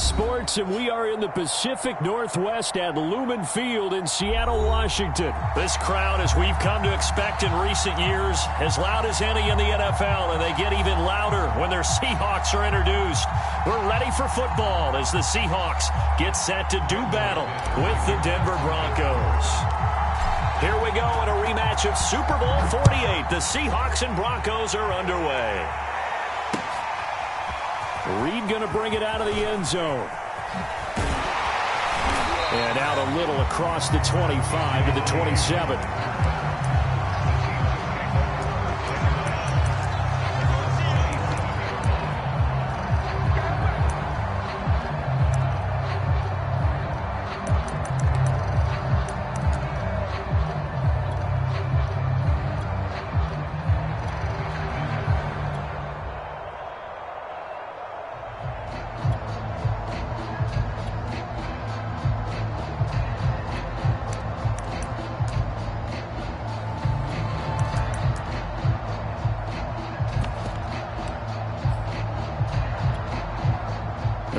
Sports, and we are in the Pacific Northwest at Lumen Field in Seattle, Washington. This crowd, as we've come to expect in recent years, as loud as any in the NFL, and they get even louder when their Seahawks are introduced. We're ready for football as the Seahawks get set to do battle with the Denver Broncos. Here we go in a rematch of Super Bowl 48. The Seahawks and Broncos are underway. Reed going to bring it out of the end zone. And out a little across the 25 to the 27.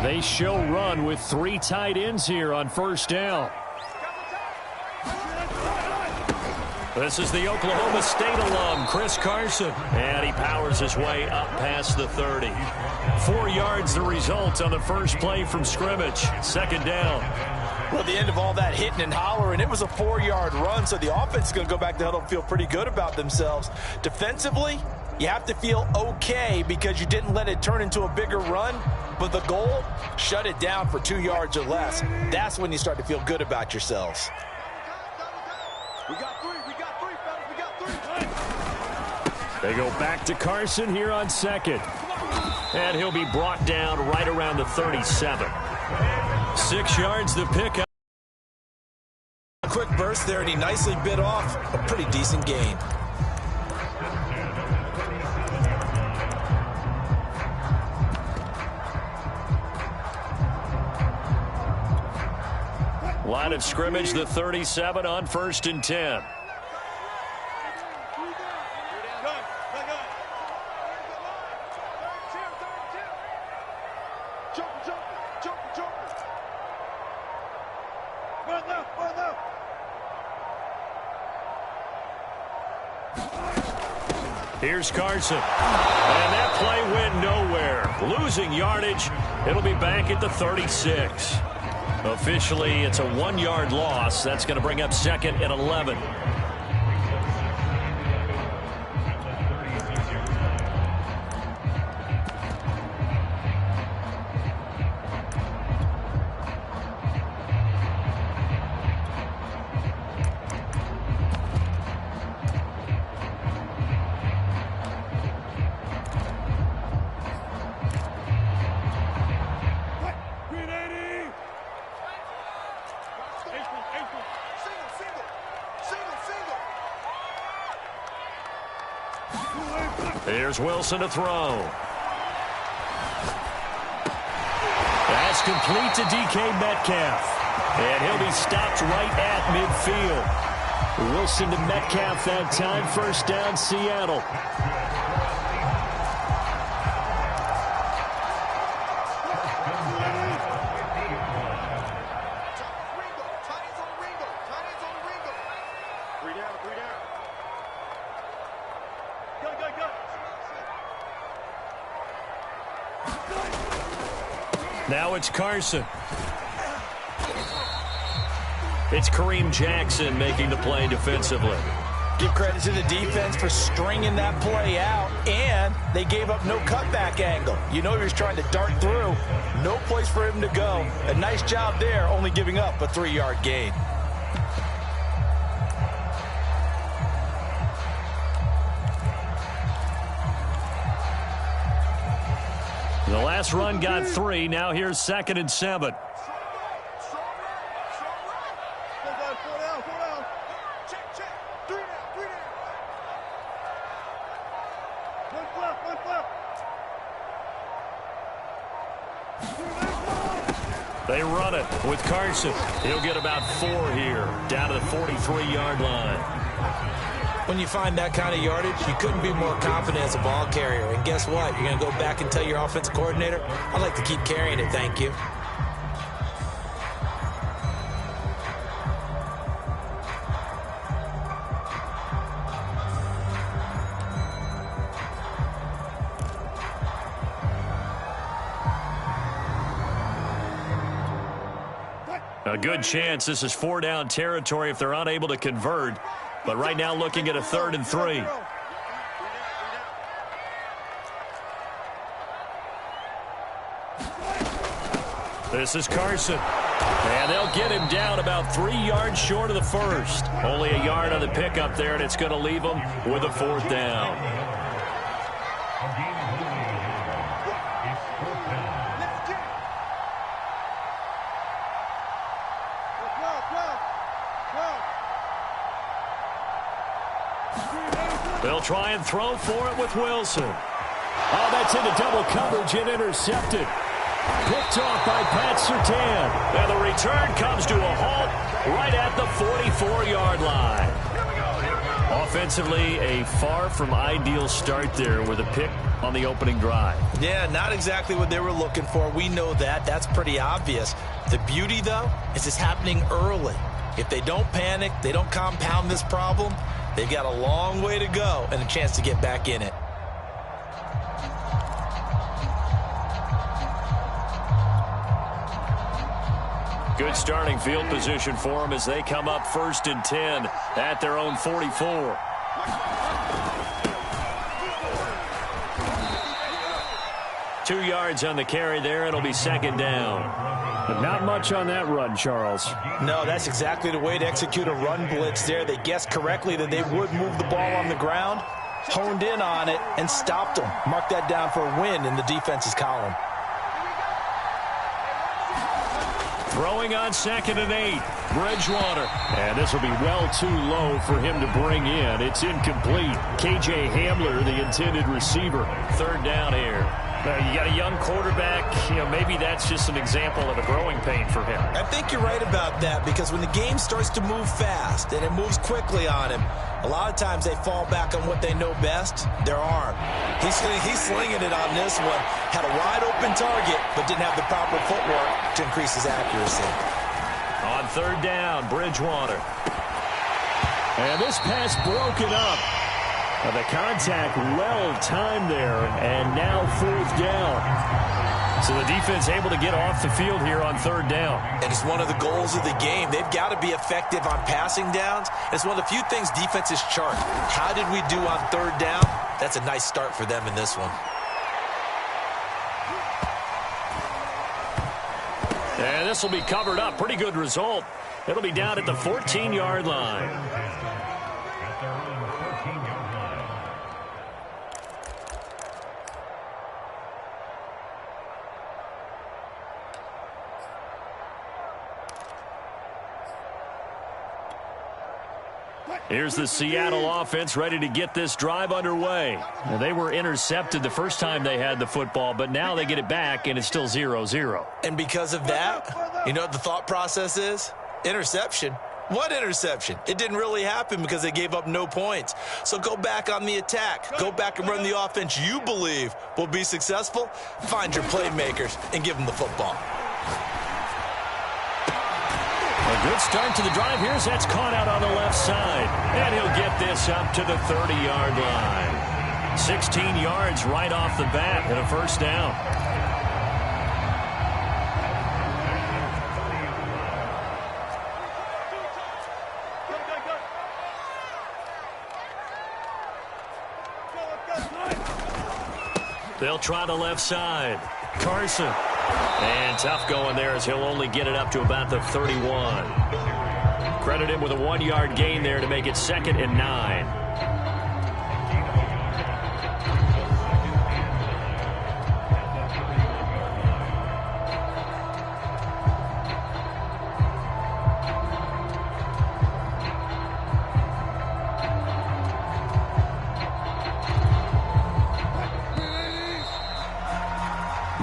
They show run with 3 tight ends here on first down. This is the Oklahoma State alum, Chris Carson. And he powers his way up past the 30. 4 yards the result on the first play from scrimmage. Second down. Well, at the end of all that hitting and hollering, it was a 4-yard run, so the offense is going to go back to the huddle and feel pretty good about themselves. Defensively, you have to feel okay because you didn't let it turn into a bigger run. But the goal, shut it down for 2 yards or less. That's when you start to feel good about yourselves. We got three, fellas. We got 3. They go back to Carson here on second. And he'll be brought down right around the 37. 6 yards the pickup. Quick burst there, and he nicely bit off a pretty decent gain. Line of scrimmage, the 37 on 1st and 10. Here's Carson. And that play went nowhere. Losing yardage. It'll be back at the 36. Officially, it's a 1-yard loss. That's going to bring up second and 11. Here's Wilson to throw. That's complete to DK Metcalf. And he'll be stopped right at midfield. Wilson to Metcalf that time. First down, Seattle. Now it's Carson. It's Kareem Jackson making the play defensively. Give credit to the defense for stringing that play out, and they gave up no cutback angle. You know he was trying to dart through. No place for him to go. A nice job there, only giving up a 3-yard gain. The last run got 3. Now here's 2nd and 7. They run it with Carson. He'll get about 4 here, down to the 43-yard line. When you find that kind of yardage, you couldn't be more confident as a ball carrier. And guess what? You're going to go back and tell your offensive coordinator, I'd like to keep carrying it, thank you. A good chance this is 4-down territory if they're unable to convert. But right now looking at a 3rd and 3. This is Carson. And they'll get him down about 3 yards short of the first. Only a yard on the pickup there, and it's going to leave them with a 4th down. They'll try and throw for it with Wilson. Oh, that's into double coverage and intercepted. Picked off by Pat Surtain. And the return comes to a halt right at the 44-yard line. Offensively, a far from ideal start there with a pick on the opening drive. Yeah, not exactly what they were looking for. We know that. That's pretty obvious. The beauty, though, is it's happening early. If they don't panic, they don't compound this problem, they've got a long way to go and a chance to get back in it. Good starting field position for them as they come up 1st and 10 at their own 44. Two yards on the carry there. It'll be 2nd down. But not much on that run, Charles. No, that's exactly the way to execute a run blitz there. They guessed correctly that they would move the ball on the ground, honed in on it, and stopped them. Mark that down for a win in the defense's column. Throwing on 2nd and 8. Bridgewater. And this will be well too low for him to bring in. It's incomplete. K.J. Hamler, the intended receiver. 3rd down here. You got a young quarterback. Maybe that's just an example of a growing pain for him. I think you're right about that, because when the game starts to move fast and it moves quickly on him, a lot of times they fall back on what they know best, their arm. He's slinging it on this one. Had a wide open target, but didn't have the proper footwork to increase his accuracy. On 3rd down, Bridgewater. And this pass broken up. The contact well timed there, and now 4th down. So the defense able to get off the field here on 3rd down. And it's one of the goals of the game. They've got to be effective on passing downs. It's one of the few things defenses chart. How did we do on 3rd down? That's a nice start for them in this one. And this will be covered up. Pretty good result. It'll be down at the 14-yard line. Here's the Seattle offense ready to get this drive underway. Now, they were intercepted the first time they had the football, but now they get it back, and it's still 0-0. And because of that, you know what the thought process is? Interception. What interception? It didn't really happen because they gave up no points. So go back on the attack. Go back and run the offense you believe will be successful. Find your playmakers and give them the football. A good start to the drive. Here's that's caught out on the left side. And he'll get this up to the 30-yard line. 16 yards right off the bat and a 1st down. They'll try the left side. Carson. And tough going there as he'll only get it up to about the 31. Credit him with a 1-yard gain there to make it 2nd and 9.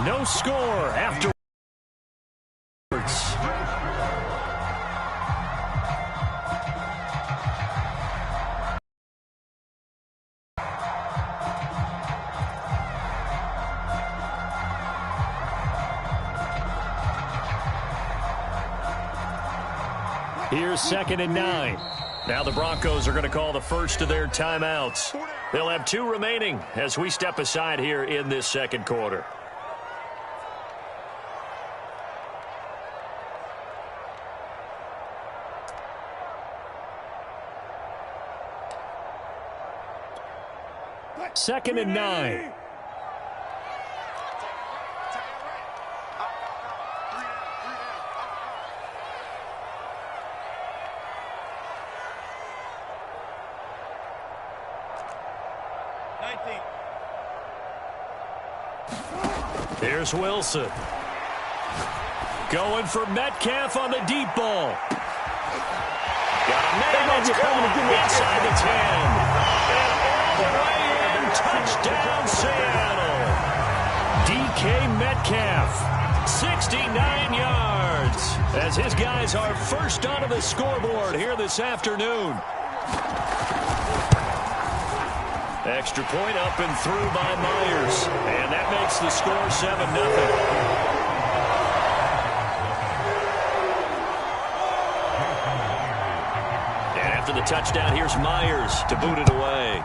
No score afterwards. Here's 2nd and 9. Now the Broncos are going to call the first of their timeouts. They'll have 2 remaining as we step aside here in this 2nd quarter. 2nd and 9. Here's Wilson. Going for Metcalf on the deep ball. Got a man, it's caught inside the 10. And all the way in, touchdown Seattle. DK Metcalf, 69 yards. As his guys are first onto the scoreboard here this afternoon. Extra point up and through by Myers. And that makes the score 7-0. After the touchdown, here's Myers to boot it away.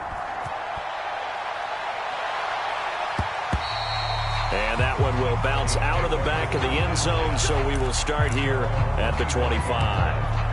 And that one will bounce out of the back of the end zone, so we will start here at the 25.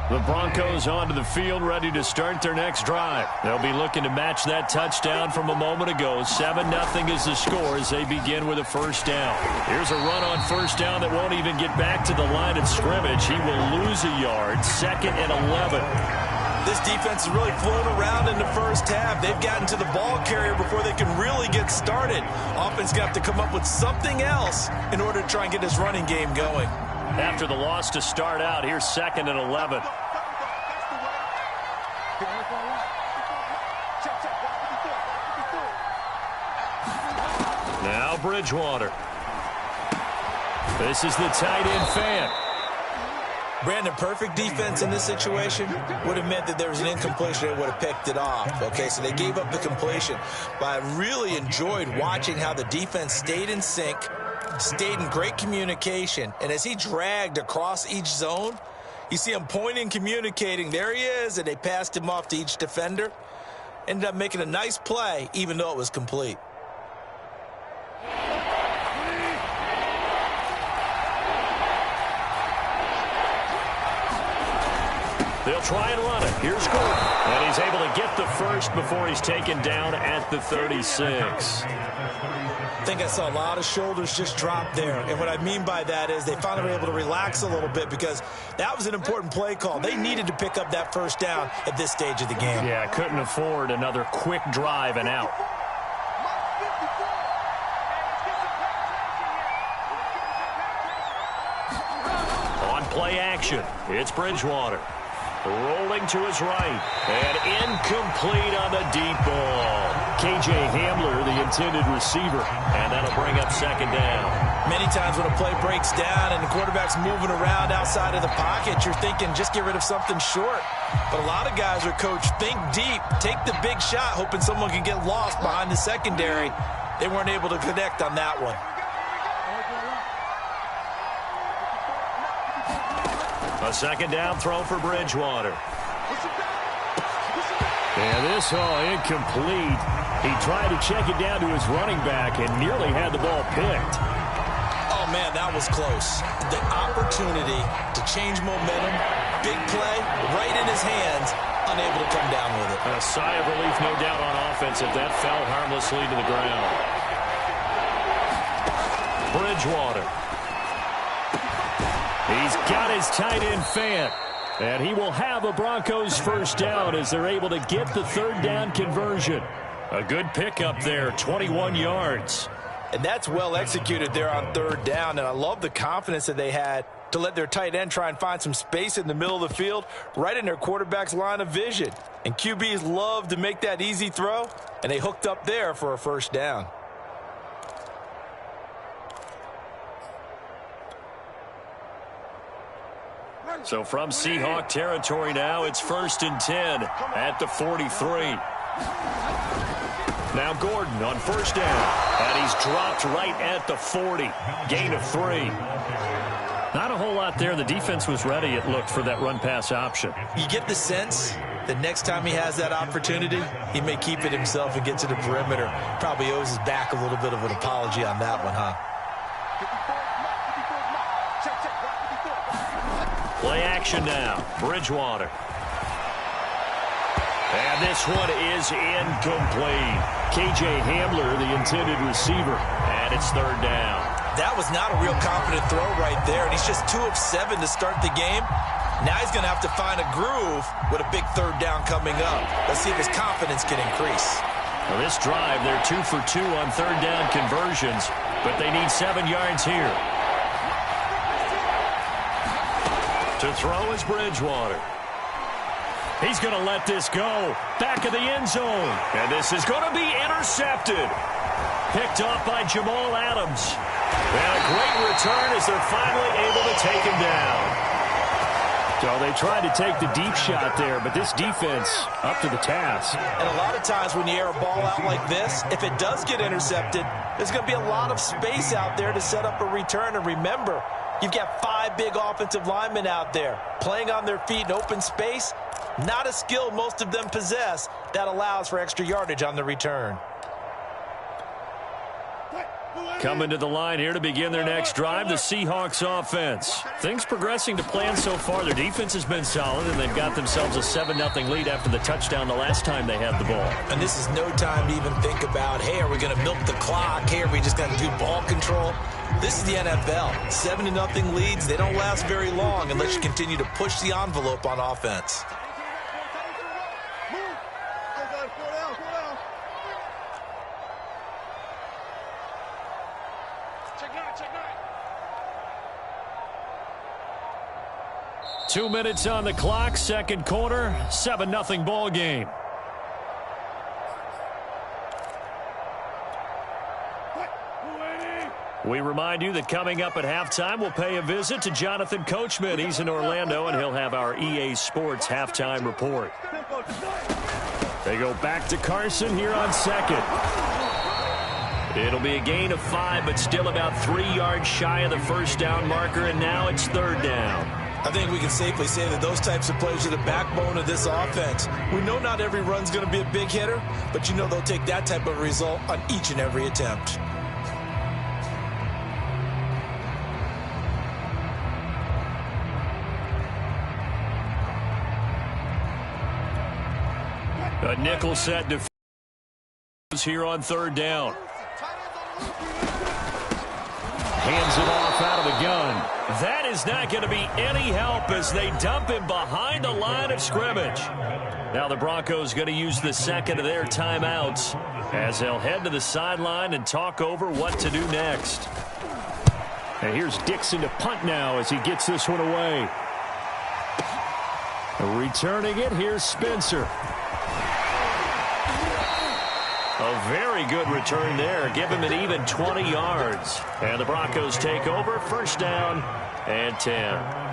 The Broncos onto the field, ready to start their next drive. They'll be looking to match that touchdown from a moment ago. 7-0 is the score as they begin with a first down. Here's a run on first down that won't even get back to the line of scrimmage. He will lose a yard. 2nd and 11. This defense has really flown around in the first half. They've gotten to the ball carrier before they can really get started. Offense got to come up with something else in order to try and get this running game going. After the loss to start out, here's 2nd and 11. Now Bridgewater. This is the tight end fan. Brandon, perfect defense in this situation would have meant that there was an incompletion and would have picked it off. Okay, so they gave up the completion. But I really enjoyed watching how the defense stayed in sync, stayed in great communication, and as he dragged across each zone, you see him pointing, communicating. There he is, and they passed him off to each defender. Ended up making a nice play, even though it was complete. They'll try and run it. Here's Gordon. And he's able to get the first before he's taken down at the 36. I think I saw a lot of shoulders just drop there. And what I mean by that is they finally were able to relax a little bit because that was an important play call. They needed to pick up that first down at this stage of the game. Yeah, couldn't afford another quick drive and out. On play action, it's Bridgewater. Rolling to his right. And incomplete on the deep ball. K.J. Hamler, the intended receiver. And that'll bring up 2nd down. Many times when a play breaks down and the quarterback's moving around outside of the pocket, you're thinking just get rid of something short. But a lot of guys are coached, think deep, take the big shot, hoping someone can get lost behind the secondary. They weren't able to connect on that one. A 2nd down throw for Bridgewater. And this incomplete. He tried to check it down to his running back and nearly had the ball picked. Oh, man, that was close. The opportunity to change momentum, big play, right in his hands, unable to come down with it. A sigh of relief, no doubt, on offense if that fell harmlessly to the ground. Bridgewater. He's got his tight end fan. And he will have a Broncos first down as they're able to get the 3rd down conversion. A good pickup there, 21 yards. And that's well executed there on 3rd down. And I love the confidence that they had to let their tight end try and find some space in the middle of the field, right in their quarterback's line of vision. And QBs love to make that easy throw, and they hooked up there for a first down. So from Seahawk territory now, it's 1st and 10 at the 43. Now Gordon on first down, and he's dropped right at the 40. Gain of 3. Not a whole lot there. The defense was ready, it looked, for that run-pass option. You get the sense that next time he has that opportunity, he may keep it himself and get to the perimeter. Probably owes his back a little bit of an apology on that one, huh? Play action now. Bridgewater. And this one is incomplete. K.J. Hamler, the intended receiver. And it's third down. That was not a real confident throw right there, and he's just 2 of 7 to start the game. Now he's going to have to find a groove with a big third down coming up. Let's see if his confidence can increase. Well, this drive, they're 2 for 2 on third down conversions, but they need 7 yards here. To throw is Bridgewater. He's going to let this go. Back of the end zone. And this is going to be intercepted. Picked off by Jamal Adams. And a great return as they're finally able to take him down. So they tried to take the deep shot there, but this defense up to the task. And a lot of times when you air a ball out like this, if it does get intercepted, there's going to be a lot of space out there to set up a return. And remember, you've got 5 big offensive linemen out there playing on their feet in open space. Not a skill most of them possess that allows for extra yardage on the return. Coming to the line here to begin their next drive, the Seahawks offense. Things progressing to plan so far. Their defense has been solid, and they've got themselves a 7-0 lead after the touchdown the last time they had the ball. And this is no time to even think about, hey, are we going to milk the clock? Hey, are we just going to do ball control? This is the NFL. 7-0 leads, they don't last very long unless you continue to push the envelope on offense. Check 9. 2 minutes on the clock, second quarter, 7-0 ball game. We remind you that coming up at halftime, we'll pay a visit to Jonathan Coachman. He's in Orlando, and he'll have our EA Sports halftime report. They go back to Carson here on second. It'll be a gain of 5, but still about 3 yards shy of the first down marker, and now it's third down. I think we can safely say that those types of plays are the backbone of this offense. We know not every run's going to be a big hitter, but you know they'll take that type of result on each and every attempt. A nickel set defense here on third down. Hands it off out of the gun. That is not going to be any help as they dump him behind the line of scrimmage. Now the Broncos going to use the second of their timeouts as they'll head to the sideline and talk over what to do next. And here's Dixon to punt now as he gets this one away. Returning it, here's Spencer. A very good return there. Give him an even 20 yards. And the Broncos take over, first down and 10.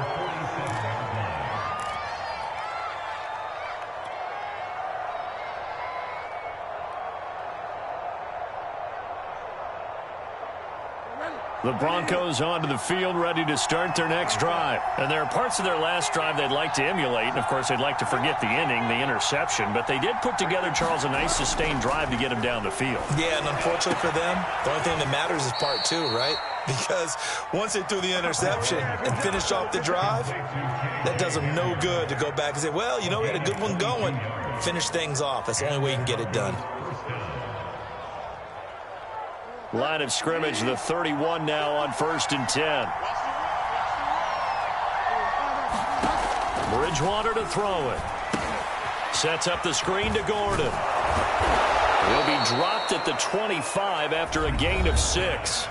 The Broncos onto the field, ready to start their next drive. And there are parts of their last drive they'd like to emulate. And, of course, they'd like to forget the inning, the interception. But they did put together, Charles, a nice sustained drive to get him down the field. Yeah, and unfortunately for them, the only thing that matters is part 2, right? Because once they threw the interception and finished off the drive, that does them no good to go back and say, well, you know, we had a good one going. Finish things off. That's the only way you can get it done. Line of scrimmage, the 31 now on 1st and 10. Bridgewater to throw it. Sets up the screen to Gordon. He'll be dropped at the 25 after a gain of 6.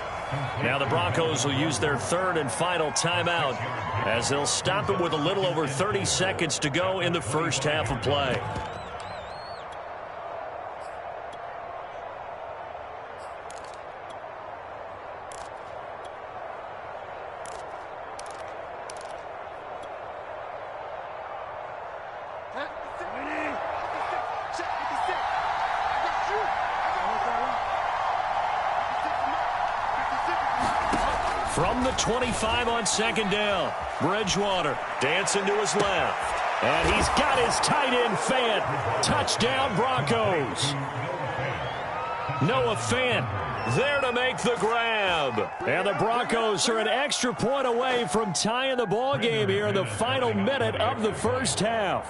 Now the Broncos will use their third and final timeout as they'll stop it with a little over 30 seconds to go in the first half of play. From the 25 on second down, Bridgewater dancing to his left. And he's got his tight end Fant. Touchdown, Broncos. Noah Fant there to make the grab. And the Broncos are an extra point away from tying the ball game here in the final minute of the first half.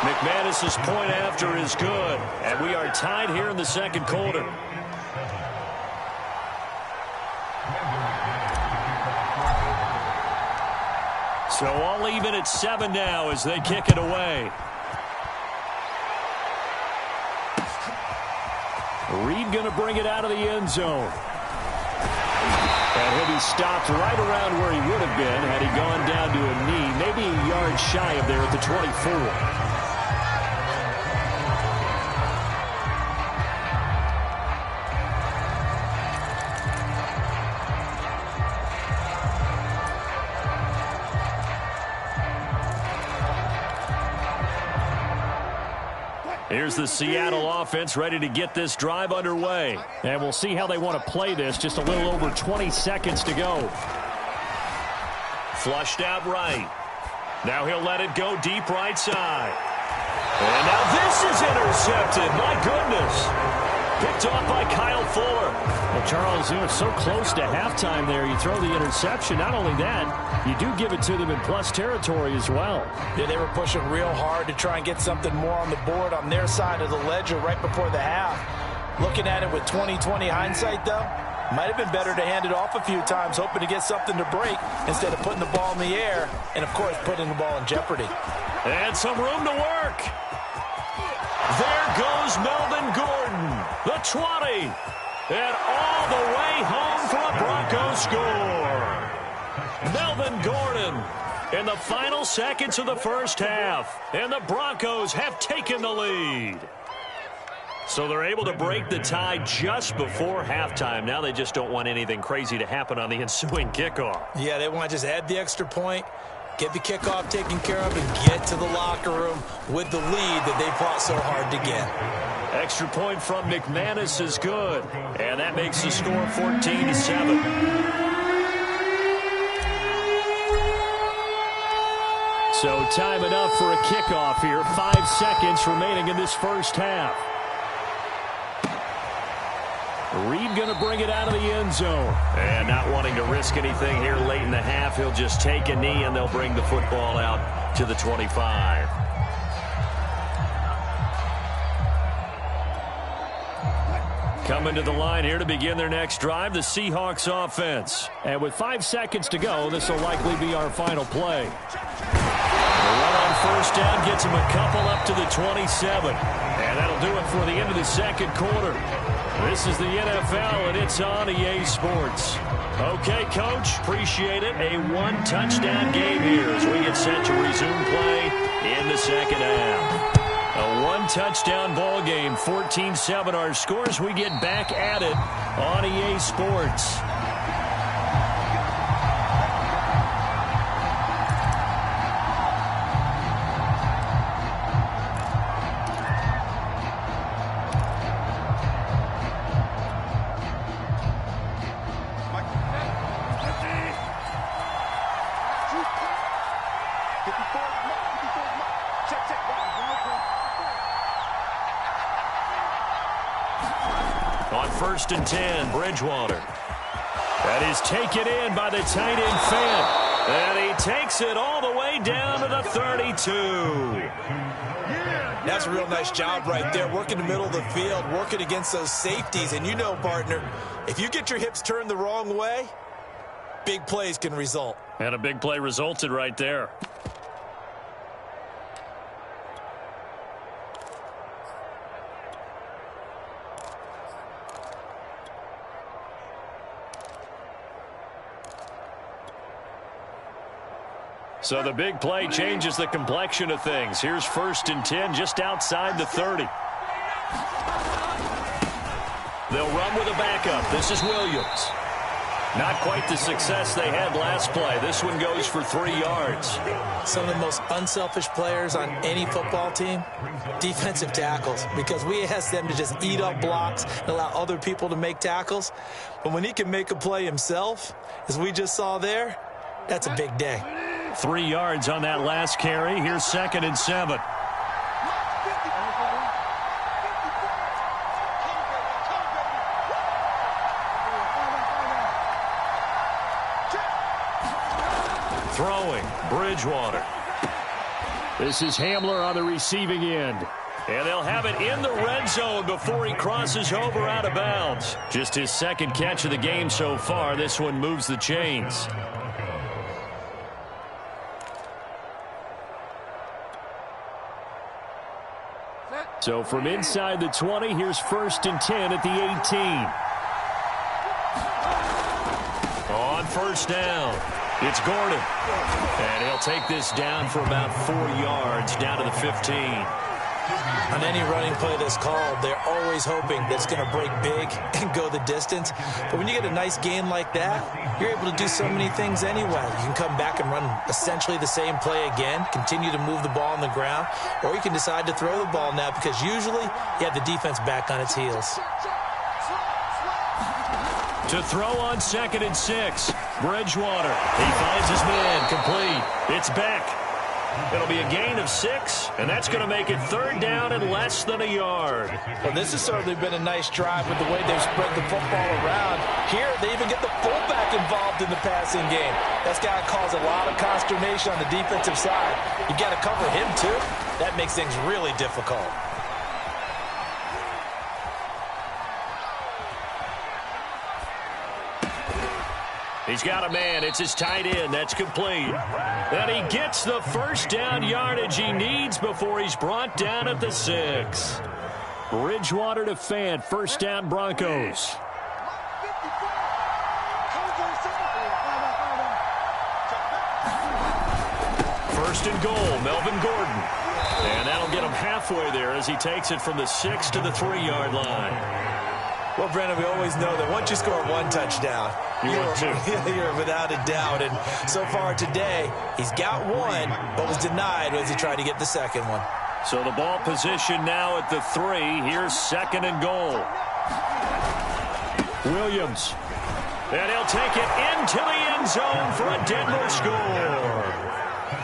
McManus's point after is good, and we are tied here in the second quarter. So all even at 7 now as they kick it away. Reed going to bring it out of the end zone. And he'll be stopped right around where he would have been had he gone down to a knee, maybe a yard shy of there at the 24. Here's the Seattle offense ready to get this drive underway. And we'll see how they want to play this. Just a little over 20 seconds to go. Flushed out right. Now he'll let it go deep right side. And now this is intercepted. My goodness. Picked off by Kyle Fuller. Well, Charles, you know, so close to halftime there. You throw the interception. Not only that, you do give it to them in plus territory as well. Yeah, they were pushing real hard to try and get something more on the board on their side of the ledger right before the half. Looking at it with 20/20 hindsight, though, might have been better to hand it off a few times, hoping to get something to break instead of putting the ball in the air and, of course, putting the ball in jeopardy. And some room to work. There goes Melvin Gordon, the 20, and all the way home for a Broncos score. Melvin Gordon in the final seconds of the first half, and the Broncos have taken the lead. So they're able to break the tie just before halftime. Now they just don't want anything crazy to happen on the ensuing kickoff. Yeah, they want to just add the extra point, get the kickoff taken care of, and get to the locker room with the lead that they fought so hard to get. Extra point from McManus is good, and that makes the score 14-7. So time enough for a kickoff here. 5 seconds remaining in this first half. Reed going to bring it out of the end zone. And not wanting to risk anything here late in the half, he'll just take a knee and they'll bring the football out to the 25. Coming to the line here to begin their next drive, the Seahawks offense. And with 5 seconds to go, this will likely be our final play. The run on first down gets him a couple up to the 27. And that'll do it for the end of the second quarter. This is the NFL, and it's on EA Sports. Okay, Coach, appreciate it. A one-touchdown game here as we get set to resume play in the second half. A one-touchdown ball game, 14-7 our scores. We get back at it on EA Sports. On 1st and 10, Bridgewater. That is taken in by the tight end Fant. And he takes it all the way down to the 32. That's a real nice job right there, working the middle of the field, working against those safeties. And you know, partner, if you get your hips turned the wrong way, big plays can result. And a big play resulted right there. So the big play changes the complexion of things. Here's 1st and 10 just outside the 30. They'll run with a backup. This is Williams. Not quite the success they had last play. This one goes for 3 yards. Some of the most unselfish players on any football team, defensive tackles, because we ask them to just eat up blocks and allow other people to make tackles. But when he can make a play himself, as we just saw there, that's a big day. 3 yards on that last carry. Here's 2nd and 7. Throwing, Bridgewater. This is Hamler on the receiving end. And they'll have it in the red zone before he crosses over out of bounds. Just his 2nd catch of the game so far. This one moves the chains. So from inside the 20, here's 1st and 10 at the 18. On 1st down, it's Gordon. And he'll take this down for about 4 yards, down to the 15. On any running play that's called, they're always hoping that it's going to break big and go the distance. But when you get a nice gain like that, you're able to do so many things anyway. You can come back and run essentially the same play again, continue to move the ball on the ground, or you can decide to throw the ball now because usually you have the defense back on its heels. To throw on 2nd and 6, Bridgewater. He finds his man, complete. It's Beck. It'll be a gain of 6, and that's going to make it 3rd down and less than a yard. Well, this has certainly been a nice drive with the way they've spread the football around. Here, they even get the fullback involved in the passing game. That's got to cause a lot of consternation on the defensive side. You got to cover him, too. That makes things really difficult. He's got a man. It's his tight end. That's complete. And he gets the 1st down yardage he needs before he's brought down at the 6. Bridgewater to Fant. 1st down Broncos. First and goal, Melvin Gordon. And that'll get him halfway there as he takes it from the 6 to the 3-yard line. Well, Brandon, we always know that once you score 1 touchdown, you're without a doubt. And so far today, he's got 1, but was denied as he tried to get the 2nd one. So the ball position now at the 3. Here's 2nd and goal. Williams. And he'll take it into the end zone for a Denver score.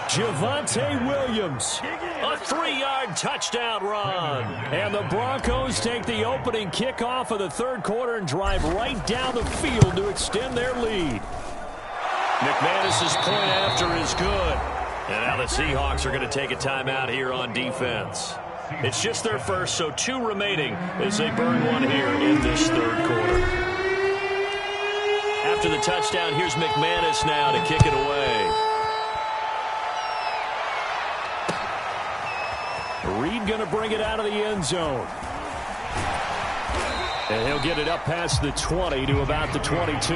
Javonte Williams. A 3-yard touchdown run. And the Broncos take the opening kickoff of the 3rd quarter and drive right down the field to extend their lead. McManus's point after is good. And now the Seahawks are going to take a timeout here on defense. It's just their first, so 2 remaining as they burn 1 here in this 3rd quarter. After the touchdown, here's McManus now to kick it away. Reed going to bring it out of the end zone. And he'll get it up past the 20 to about the 22.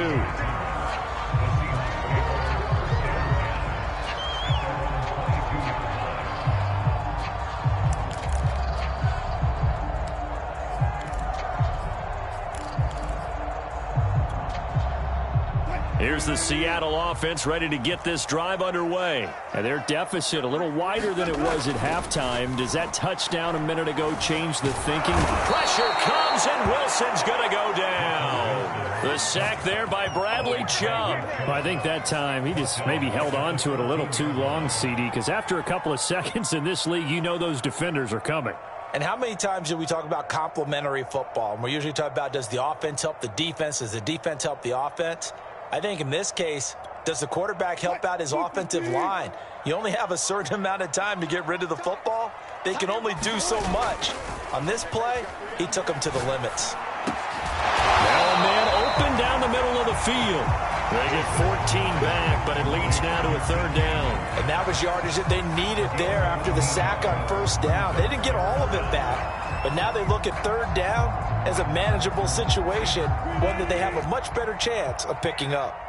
Here's the Seattle offense ready to get this drive underway. And their deficit a little wider than it was at halftime. Does that touchdown a minute ago change the thinking? Pressure comes, and Wilson's going to go down. The sack there by Bradley Chubb. Well, I think that time he just maybe held on to it a little too long, CD, because after a couple of seconds in this league, you know those defenders are coming. And how many times do we talk about complementary football? And we're usually talking about, does the offense help the defense? Does the defense help the offense? I think in this case, does the quarterback help out his offensive line? You only have a certain amount of time to get rid of the football. They can only do so much. On this play, he took them to the limits. Now a man open down the middle of the field. They get 14 back, but it leads now to a 3rd down. And that was yardage that they needed there after the sack on 1st down. They didn't get all of it back, but now they look at 3rd down as a manageable situation, one that they have a much better chance of picking up.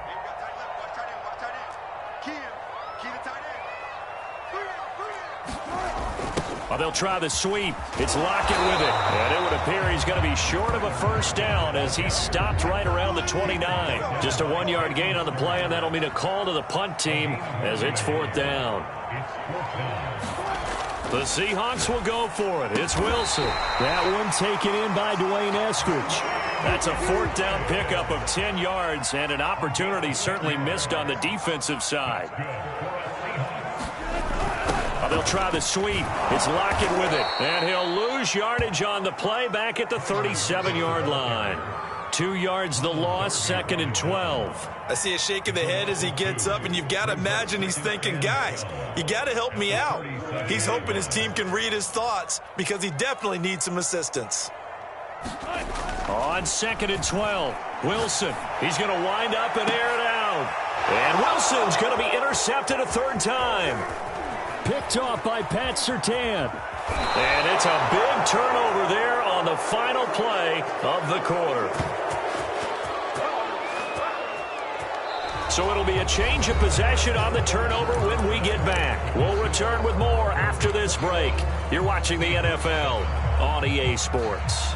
Well, they'll try the sweep. It's Lockett with it. And it would appear he's going to be short of a 1st down as he stopped right around the 29. Just a 1-yard gain on the play, and that'll mean a call to the punt team as it's 4th down. The Seahawks will go for it. It's Wilson. That one taken in by Dwayne Eskridge. That's a 4th down pickup of 10 yards and an opportunity certainly missed on the defensive side. They'll try the sweep. It's Lockett with it. And he'll lose yardage on the play back at the 37-yard line. 2 yards the loss, 2nd and 12. I see a shake of the head as he gets up, and you've got to imagine he's thinking, guys, you got to help me out. He's hoping his team can read his thoughts because he definitely needs some assistance. On 2nd and 12, Wilson. He's going to wind up and air it out. And Wilson's going to be intercepted a 3rd time. Picked off by Pat Surtain. And it's a big turnover there on the final play of the quarter. So it'll be a change of possession on the turnover when we get back. We'll return with more after this break. You're watching the NFL on EA Sports.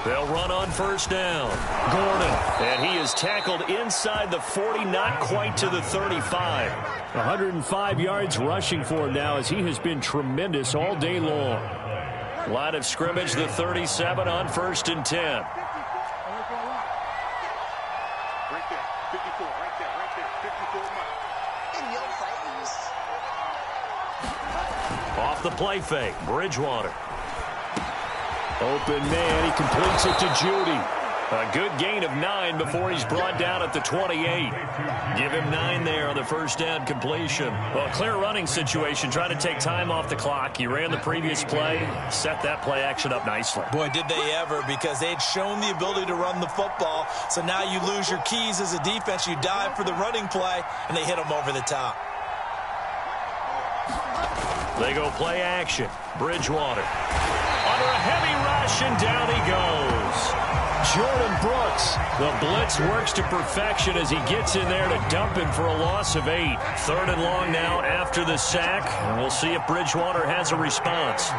They'll run on 1st down. Gordon, and he is tackled inside the 40, not quite to the 35. 105 yards rushing for him now as he has been tremendous all day long. Line of scrimmage, the 37 on 1st and 10. Right there, 54, right there, 54 miles. In your face. Off the play fake, Bridgewater. Open man, he completes it to Judy. A good gain of 9 before he's brought down at the 28. Give him 9 there on the 1st down completion. Well, clear running situation. Try to take time off the clock. He ran the previous play, set that play action up nicely. Boy, did they ever, because they'd shown the ability to run the football. So now you lose your keys as a defense. You dive for the running play, and they hit them over the top. They go play action. Bridgewater. Under a heavy rush, and down he goes. Jordan Brooks. The blitz works to perfection as he gets in there to dump him for a loss of 8. 3rd and long now after the sack, and we'll see if Bridgewater has a response.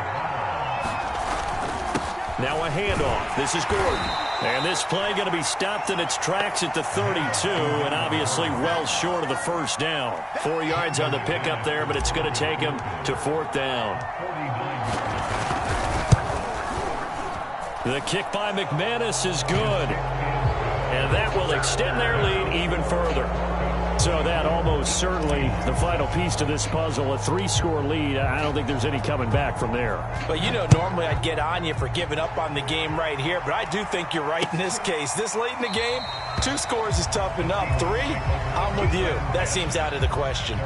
Now a handoff. This is Gordon. And this play going to be stopped in its tracks at the 32, and obviously well short of the 1st down. 4 yards on the pickup there, but it's going to take him to 4th down. The kick by McManus is good. And that will extend their lead even further. So that almost certainly the final piece to this puzzle, a 3-score lead. I don't think there's any coming back from there. But, you know, normally I'd get on you for giving up on the game right here, but I do think you're right in this case. This late in the game, 2 scores is tough enough. 3, I'm with you. That seems out of the question.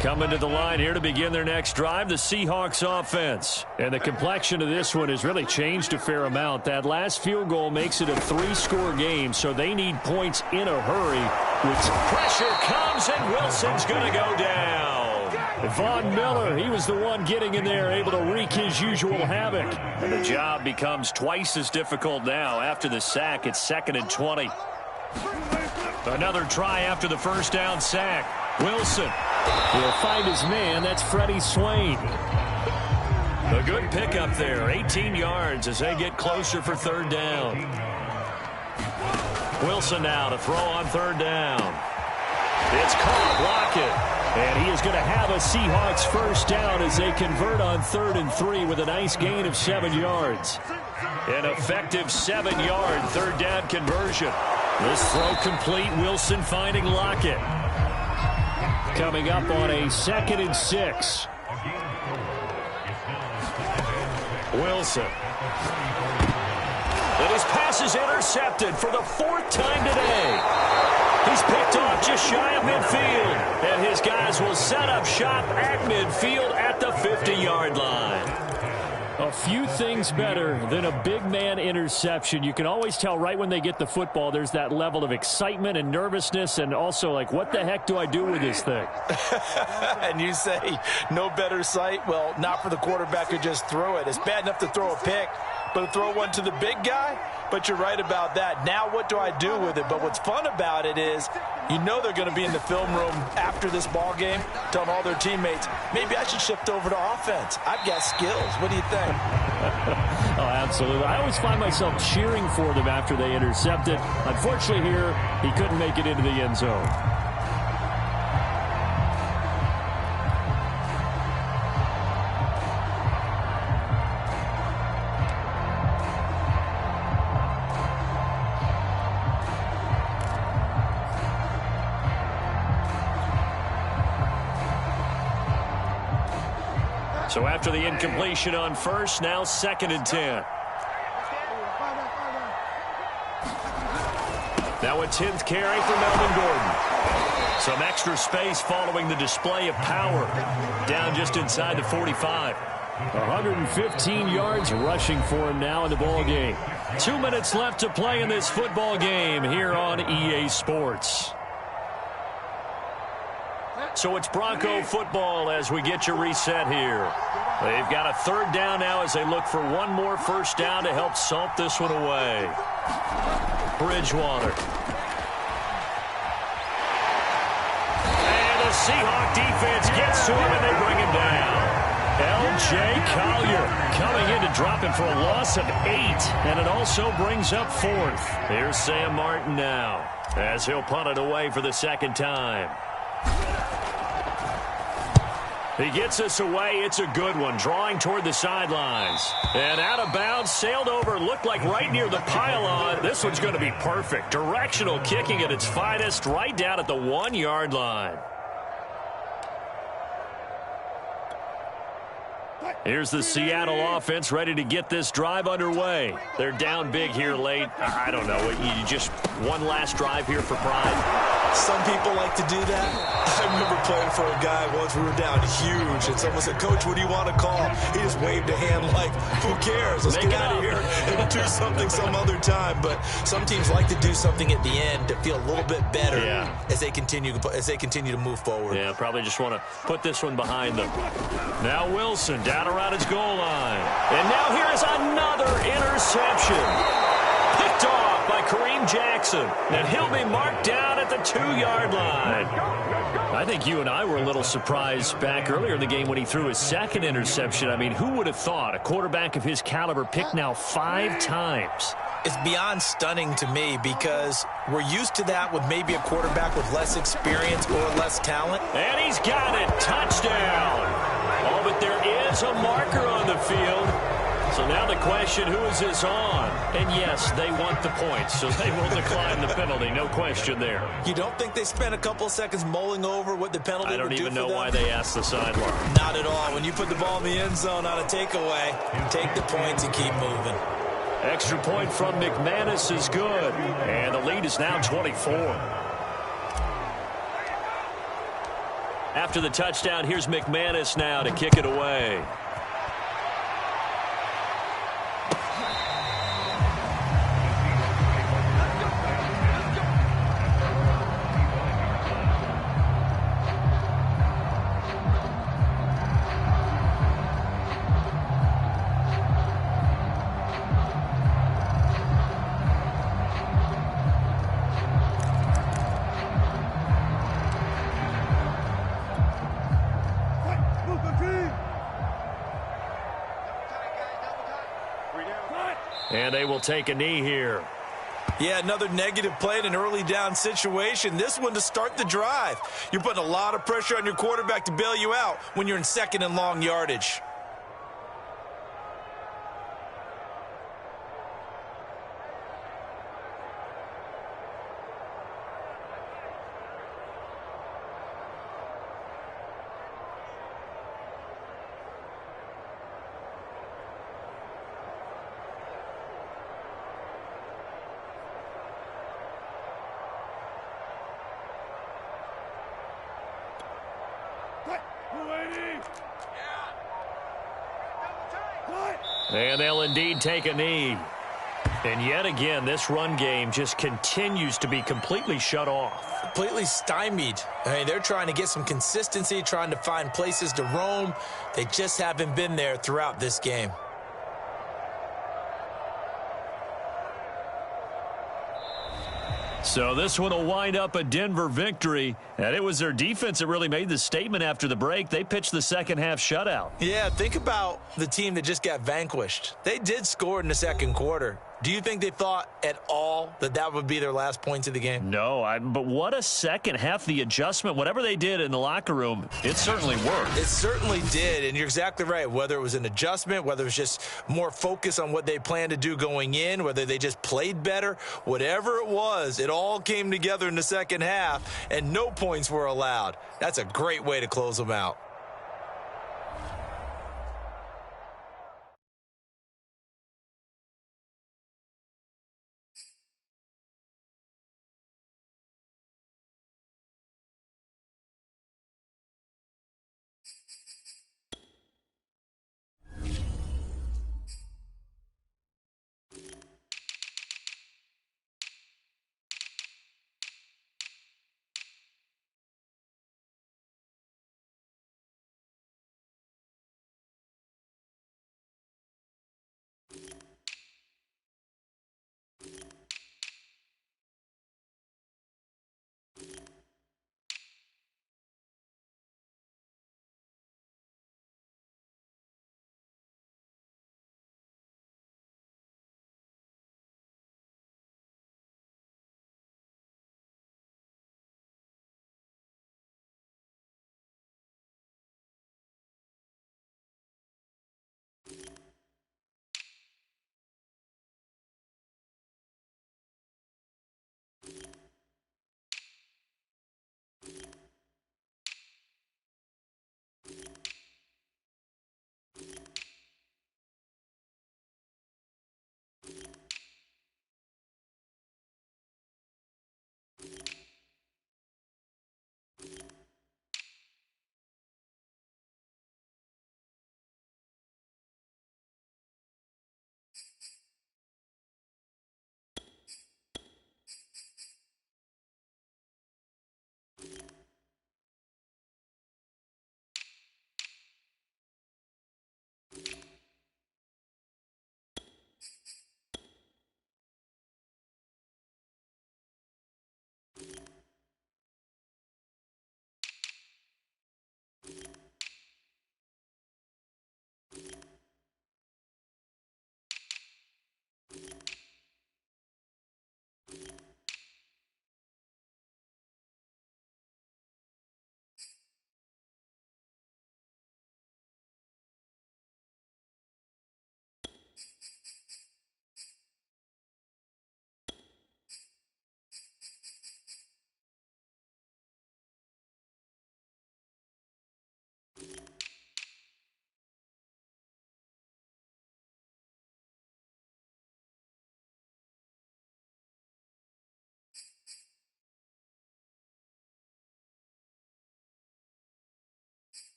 Coming to the line here to begin their next drive, the Seahawks offense. And the complexion of this one has really changed a fair amount. That last field goal makes it a 3-score game, so they need points in a hurry. Pressure comes, and Wilson's going to go down. Von Miller, he was the one getting in there, able to wreak his usual havoc. And the job becomes twice as difficult now. After the sack, it's 2nd and 20. Another try after the 1st down sack. Wilson. He'll find his man. That's Freddie Swain. A good pickup there. 18 yards as they get closer for 3rd down. Wilson now to throw on 3rd down. It's caught. Lockett. And he is going to have a Seahawks 1st down as they convert on 3rd and 3 with a nice gain of 7 yards. An effective 7-yard 3rd down conversion. This throw complete. Wilson finding Lockett. Coming up on a 2nd and 6. Wilson. And his pass is intercepted for the 4th time today. He's picked off just shy of midfield. And his guys will set up shop at midfield at the 50-yard line. A few things better than a big man interception. You can always tell right when they get the football, there's that level of excitement and nervousness, and also like, what the heck do I do with this thing? And you say, no better sight? Well, not for the quarterback who just threw it. It's bad enough to throw a pick, but to throw one to the big guy, but you're right about that. Now what do I do with it? But what's fun about it is you know they're going to be in the film room after this ball game telling all their teammates, maybe I should shift over to offense. I've got skills. What do you think? Oh, absolutely. I always find myself cheering for them after they intercept it. Unfortunately here, he couldn't make it into the end zone. So after the incompletion on first, now 2nd and 10. Now a 10th carry for Melvin Gordon. Some extra space following the display of power. Down just inside the 45. 115 yards rushing for him now in the ball game. 2 minutes left to play in this football game here on EA Sports. So it's Bronco football as we get you reset here. They've got a 3rd down now as they look for one more first down to help salt this one away. Bridgewater. And the Seahawk defense gets to him and they bring him down. L.J. Collier coming in to drop him for a loss of 8. And it also brings up 4th. Here's Sam Martin now as he'll punt it away for the 2nd time. He gets us away. It's a good one. Drawing toward the sidelines. And out of bounds, sailed over, looked like right near the pylon. This one's going to be perfect. Directional kicking at its finest, right down at the 1-yard line. Here's the Seattle offense ready to get this drive underway. They're down big here late. I don't know. You just one last drive here for pride. Some people like to do that. I remember playing for a guy once. We were down huge, and someone said, "Coach, what do you want to call?" He just waved a hand like, "Who cares? Let's get out of here and do something some other time." But some teams like to do something at the end to feel a little bit better as they continue to move forward. Yeah, probably just want to put this one behind them. Now Wilson down around his goal line, and now here is another interception. Picked off by Kareem Jackson, and he'll be marked down at the 2-yard line. I think you and I were a little surprised back earlier in the game when he threw his 2nd interception. I mean, who would have thought a quarterback of his caliber picked now 5 times? It's beyond stunning to me because we're used to that with maybe a quarterback with less experience or less talent. And he's got it. Touchdown. Oh, but there is a marker on the field. So now the question, who is this on? And yes, they want the points, so they will decline the penalty. No question there. You don't think they spent a couple of seconds mulling over what the penalty would do for them? I don't even know why they asked the sideline. Not at all. When you put the ball in the end zone on a takeaway, take the points and keep moving. Extra point from McManus is good. And the lead is now 24. After the touchdown, here's McManus now to kick it away. And they will take a knee here. Yeah, another negative play in an early down situation. This one to start the drive. You're putting a lot of pressure on your quarterback to bail you out when you're in 2nd and long yardage. And they'll indeed take a knee. And yet again, this run game just continues to be completely shut off. Completely stymied. I mean, they're trying to get some consistency, trying to find places to roam. They just haven't been there throughout this game. So this one will wind up a Denver victory, and it was their defense that really made the statement after the break. They pitched the second-half shutout. Yeah, think about the team that just got vanquished. They did score in the second quarter. Do you think they thought at all that that would be their last points of the game? No, but what a second half. The adjustment, whatever they did in the locker room, it certainly worked. It certainly did, and you're exactly right. Whether it was an adjustment, whether it was just more focus on what they planned to do going in, whether they just played better, whatever it was, it all came together in the second half, and no points were allowed. That's a great way to close them out.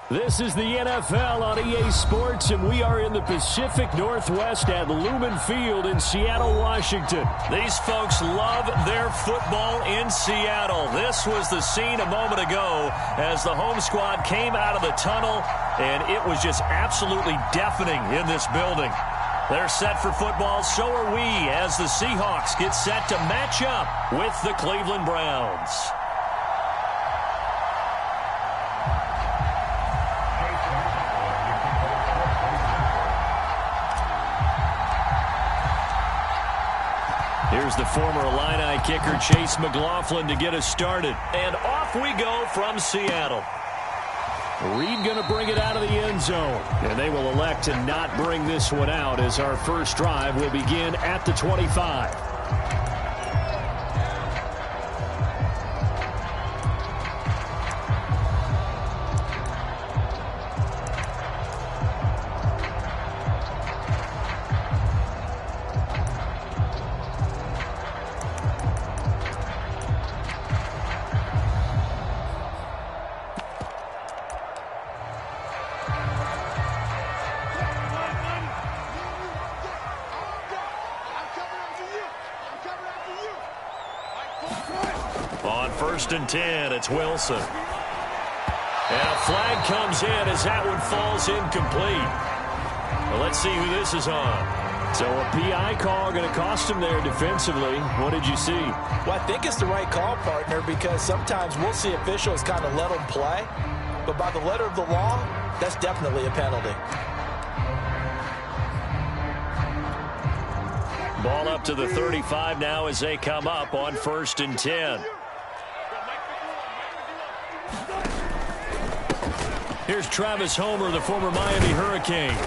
This is the NFL on EA Sports, and we are in the Pacific Northwest at Lumen Field in Seattle, Washington. These folks love their football in Seattle. This was the scene a moment ago as the home squad came out of the tunnel, and it was just absolutely deafening in this building. They're set for football, so are we, as the Seahawks get set to match up with the Cleveland Browns. Here's the former Illini kicker Chase McLaughlin to get us started. And off we go from Seattle. Reed going to bring it out of the end zone. And they will elect to not bring this one out as our first drive will begin at the 25. On 1st and 10, it's Wilson. And a flag comes in as that one falls incomplete. Well, let's see who this is on. So a PI call going to cost him there defensively. What did you see? Well, I think it's the right call, partner, because sometimes we'll see officials kind of let them play. But by the letter of the law, that's definitely a penalty. Ball up to the 35 now as they come up on 1st and 10. Here's Travis Homer, the former Miami Hurricane.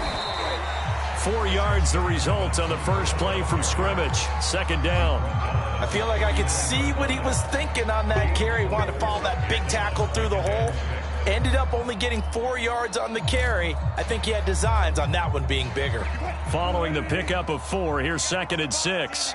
4 yards the result on the first play from scrimmage. 2nd down. I feel like I could see what he was thinking on that carry. Wanted to follow that big tackle through the hole. Ended up only getting 4 yards on the carry. I think he had designs on that one being bigger. Following the pickup of 4, here's 2nd and 6.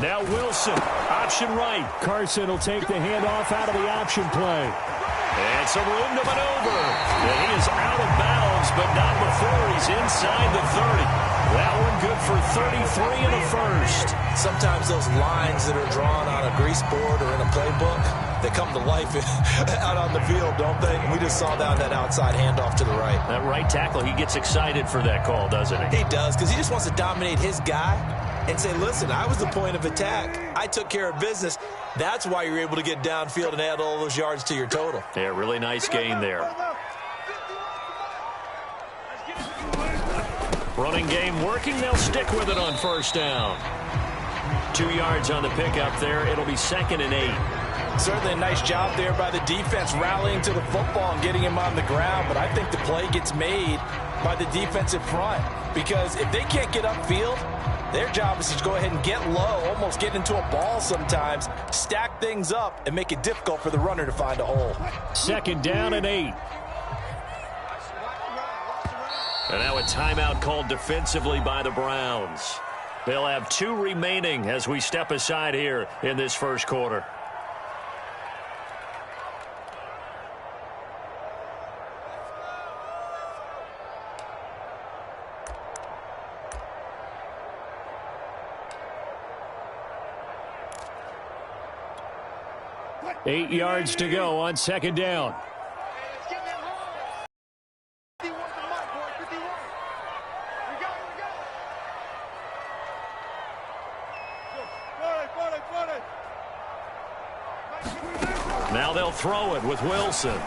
Now Wilson, option right. Carson will take the handoff out of the option play. And some room to maneuver. And he is out of bounds, but not before he's inside the 30. That one good for 33 in the first. Sometimes those lines that are drawn on a grease board or in a playbook, they come to life out on the field, don't they? We just saw that outside handoff to the right. That right tackle, he gets excited for that call, doesn't he? He does, because he just wants to dominate his guy and say, listen, I was the point of attack. I took care of business. That's why you're able to get downfield and add all those yards to your total. Yeah, really nice gain there. Running game working. They'll stick with it on 1st down. 2 yards on the pickup there. It'll be 2nd and 8. Certainly a nice job there by the defense rallying to the football and getting him on the ground. But I think the play gets made by the defensive front. Because if they can't get upfield, their job is to go ahead and get low, almost get into a ball sometimes, stack things up, and make it difficult for the runner to find a hole. 2nd down and 8. And now a timeout called defensively by the Browns. They'll have 2 remaining as we step aside here in this first quarter. Eight yards to go on 2nd down. Now they'll throw it with Wilson.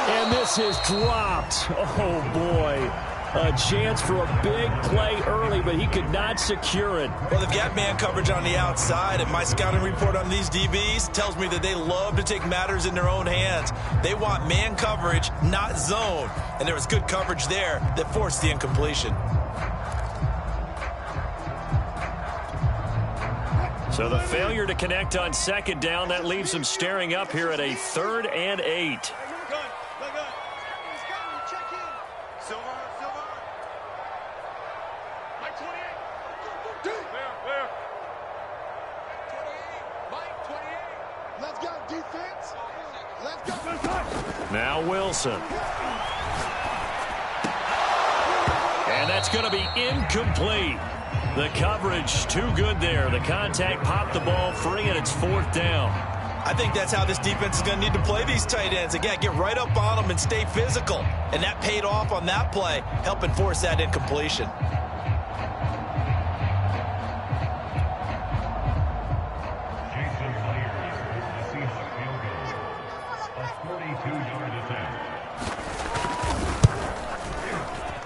And this is dropped. Oh, boy. A chance for a big play early, but he could not secure it. Well, they've got man coverage on the outside, and my scouting report on these DBs tells me that they love to take matters in their own hands. They want man coverage, not zone. And there was good coverage there that forced the incompletion. So the failure to connect on 2nd down, that leaves them staring up here at a 3rd and 8. Mike 28. There. 28. Mike 28. Let's go, defense. Let's go. Now Wilson. And that's going to be incomplete. The coverage too good there. The contact popped the ball free, and it's 4th down. I think that's how this defense is going to need to play these tight ends. Again, get right up on them and stay physical. And that paid off on that play, helping force that incompletion.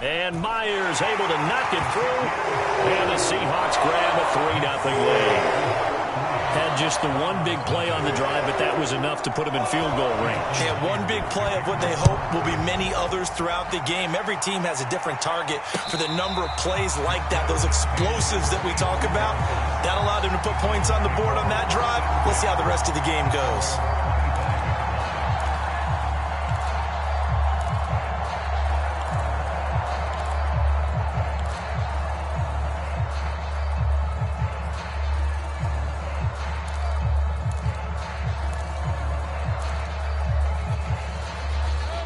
And Myers able to knock it through. And the Seahawks grab a 3-0 lead. Had just the one big play on the drive, but that was enough to put them in field goal range. Yeah, one big play of what they hope will be many others throughout the game. Every team has a different target for the number of plays like that, those explosives that we talk about. That allowed them to put points on the board on that drive. Let's see how the rest of the game goes.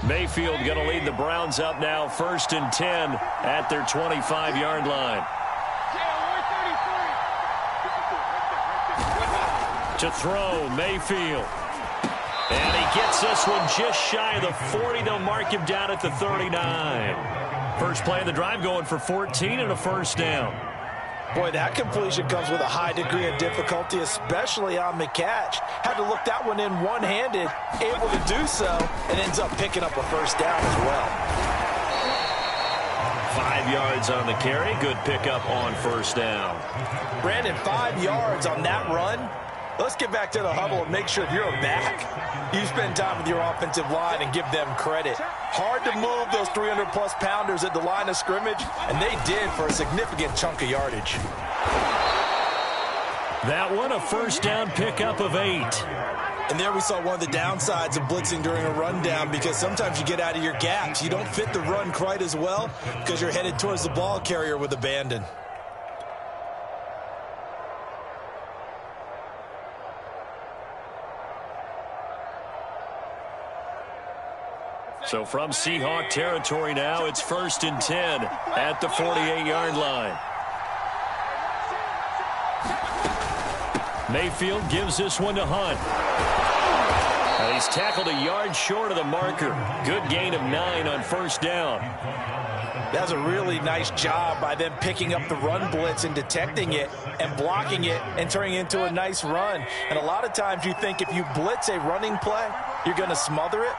Mayfield going to lead the Browns up now, 1st and 10 at their 25-yard line. To throw, Mayfield. And he gets this one just shy of the 40. They'll mark him down at the 39. First play of the drive going for 14 and a 1st down. Boy, that completion comes with a high degree of difficulty, especially on the catch. Had to look that one in one-handed, able to do so, and ends up picking up a 1st down as well. 5 yards on the carry. Good pickup on 1st down. Brandon, 5 yards on that run. Let's get back to the huddle and make sure if you're a back, you spend time with your offensive line and give them credit. Hard to move those 300-plus pounders at the line of scrimmage, and they did for a significant chunk of yardage. That one, a 1st down pickup of 8. And there we saw one of the downsides of blitzing during a rundown, because sometimes you get out of your gaps. You don't fit the run quite as well because you're headed towards the ball carrier with abandon. So from Seahawk territory now, it's 1st and 10 at the 48-yard line. Mayfield gives this one to Hunt. And he's tackled a yard short of the marker. Good gain of 9 on 1st down. That's a really nice job by them picking up the run blitz and detecting it and blocking it and turning it into a nice run. And a lot of times you think if you blitz a running play, you're going to smother it.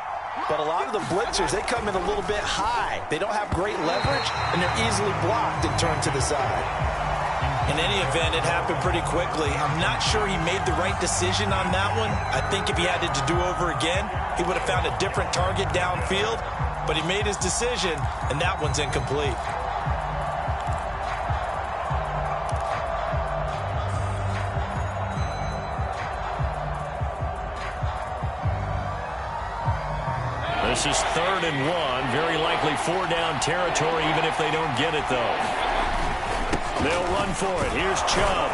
But a lot of the blitzers, they come in a little bit high. They don't have great leverage, and they're easily blocked and turned to the side. In any event, it happened pretty quickly. I'm not sure he made the right decision on that one. I think if he had it to do over again, he would have found a different target downfield. But he made his decision, and that one's incomplete. This is 3rd and 1. Very likely 4-down territory, even if they don't get it, though. They'll run for it. Here's Chubb.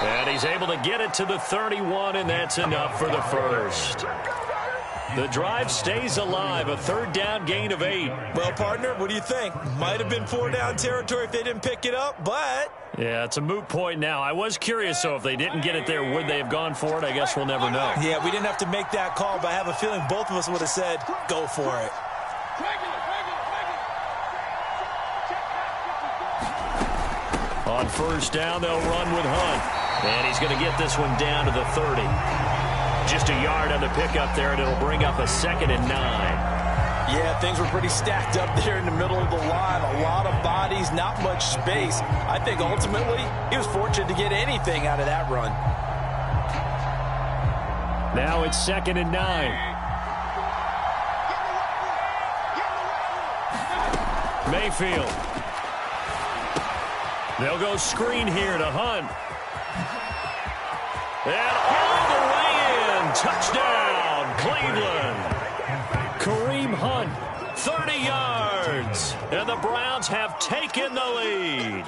And he's able to get it to the 31, and that's enough for the 1st. The drive stays alive. A 3rd down gain of 8. Well, partner, what do you think? Might have been 4-down territory if they didn't pick it up, but... Yeah, it's a moot point now. I was curious, so if they didn't get it there, would they have gone for it? I guess we'll never know. Yeah, we didn't have to make that call, but I have a feeling both of us would have said, go for it. On 1st down, they'll run with Hunt. And he's going to get this one down to the 30. Just a yard on the pickup there, and it'll bring up a 2nd and 9. Yeah, things were pretty stacked up there in the middle of the line. A lot of bodies, not much space. I think ultimately he was fortunate to get anything out of that run. Now it's 2nd and 9. Mayfield. They'll go screen here to Hunt. And all the way in. Touchdown, Cleveland. Kareem Hunt, 30 yards. And the Browns have taken the lead.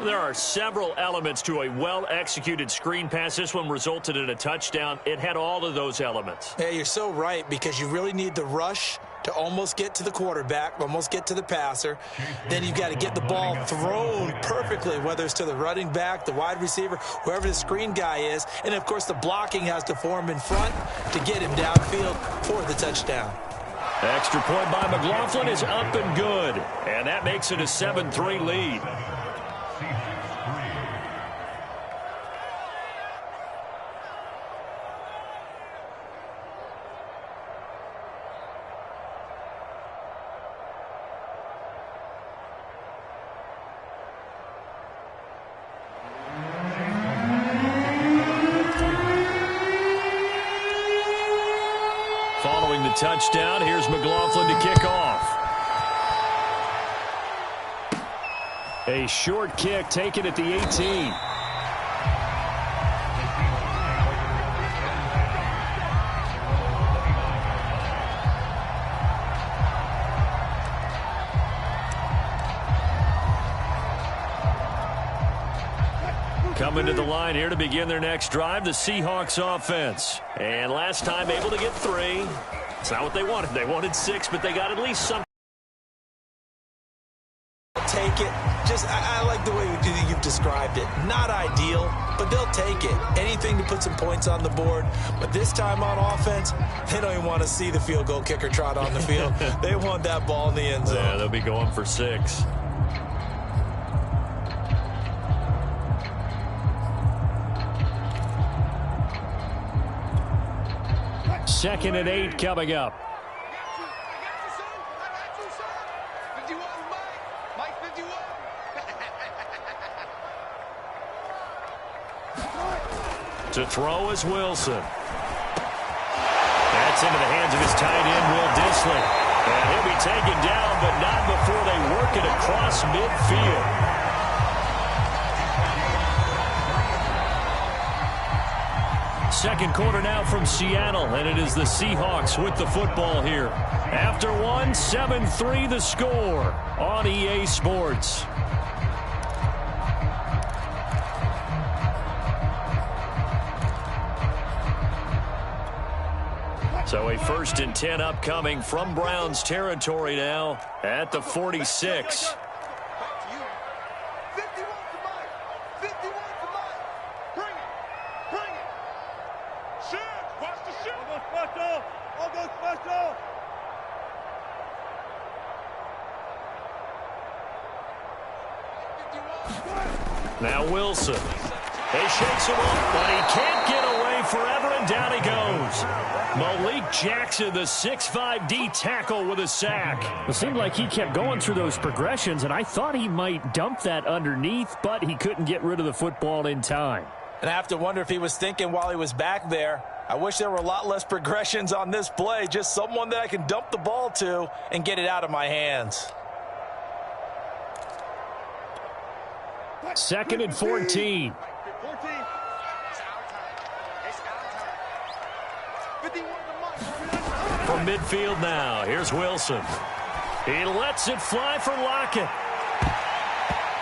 There are several elements to a well-executed screen pass. This one resulted in a touchdown. It had all of those elements. Yeah, you're so right, because you really need the rush to almost get to the quarterback, almost get to the passer. Then you've got to get the ball thrown perfectly, whether it's to the running back, the wide receiver, whoever the screen guy is. And, of course, the blocking has to form in front to get him downfield for the touchdown. Extra point by McLaughlin is up and good. And that makes it a 7-3 lead. Following the touchdown, here's McLaughlin to kick off. A short kick taken at the 18. Coming to the line here to begin their next drive, the Seahawks offense. And last time able to get 3. It's not what they wanted. They wanted 6, but they got at least something. Take it. I like the way you've described it. Not ideal, but they'll take it. Anything to put some points on the board. But this time on offense, they don't even want to see the field goal kicker trot on the field. They want that ball in the end zone. Yeah, they'll be going for 6. Second and 8 coming up. To throw is Wilson. That's into the hands of his tight end, Will Dissly. And he'll be taken down, but not before they work it across midfield. Second quarter now from Seattle, and it is the Seahawks with the football here. After one, 7-3 the score on EA Sports. So a 1st and 10 upcoming from Browns territory now at the 46. Now Wilson. He shakes him up, but he can't get away forever, and down he goes. Malik Jackson, the 6'5" D tackle with a sack. It seemed like he kept going through those progressions, and I thought he might dump that underneath, but he couldn't get rid of the football in time. And I have to wonder if he was thinking while he was back there, I wish there were a lot less progressions on this play, just someone that I can dump the ball to and get it out of my hands. 2nd and 14. From midfield now, here's Wilson. He lets it fly for Lockett.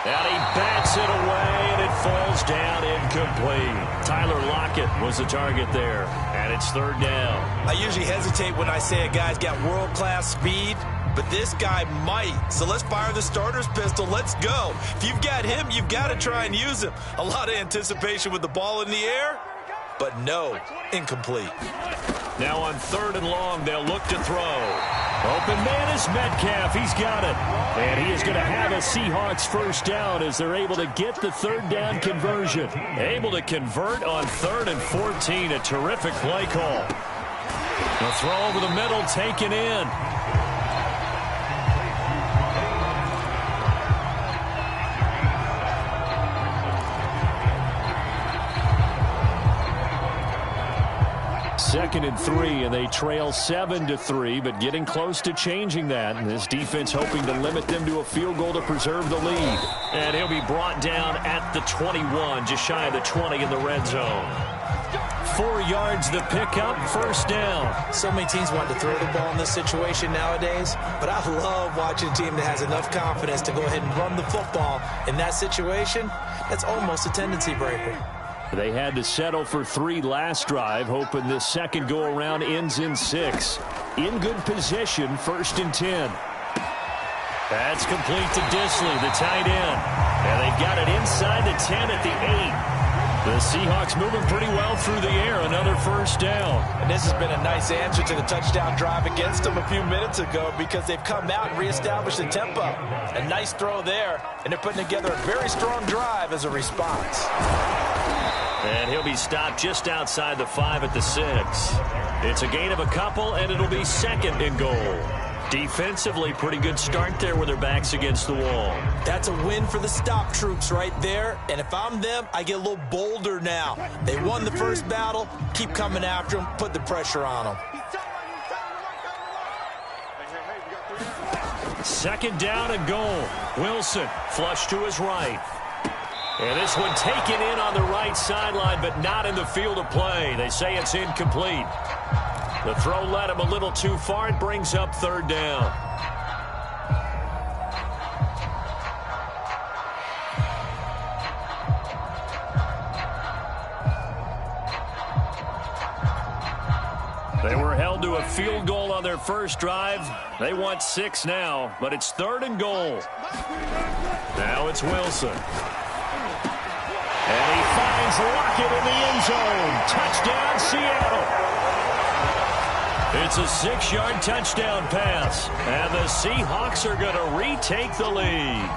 And he bats it away, and it falls down incomplete. Tyler Lockett was the target there, and it's 3rd down. I usually hesitate when I say a guy's got world-class speed, but this guy might. So let's fire the starter's pistol. Let's go. If you've got him, you've got to try and use him. A lot of anticipation with the ball in the air, but no, incomplete. Now on 3rd and long, they'll look to throw. Open man is Metcalf. He's got it. And he is going to have a Seahawks 1st down as they're able to get the 3rd down conversion. Able to convert on 3rd and 14. A terrific play call. The throw over the middle taken in. Second and 3, and they trail 7-3, but getting close to changing that. And this defense hoping to limit them to a field goal to preserve the lead. And he'll be brought down at the 21, just shy of the 20 in the red zone. 4 yards the pickup, first down. So many teams want to throw the ball in this situation nowadays, but I love watching a team that has enough confidence to go ahead and run the football. In that situation, that's almost a tendency breaker. They had to settle for 3 last drive, hoping this second go-around ends in 6. In good position, 1st and 10. That's complete to Disley, the tight end. And they've got it inside the 10 at the 8. The Seahawks moving pretty well through the air. Another first down. And this has been a nice answer to the touchdown drive against them a few minutes ago because they've come out and reestablished the tempo. A nice throw there, and they're putting together a very strong drive as a response. And he'll be stopped just outside the 5 at the 6. It's a gain of a couple, and it'll be 2nd and goal. Defensively, pretty good start there with their backs against the wall. That's a win for the stop troops right there. And if I'm them, I get a little bolder now. They won the first battle. Keep coming after them. Put the pressure on them. 2nd down and goal. Wilson flush to his right. And this one taken in on the right sideline, but not in the field of play. They say it's incomplete. The throw led him a little too far. It brings up 3rd down. They were held to a field goal on their first drive. They want 6 now, but it's 3rd and goal. Now it's Wilson. And he finds Lockett in the end zone. Touchdown, Seattle. It's a 6-yard touchdown pass. And the Seahawks are going to retake the lead.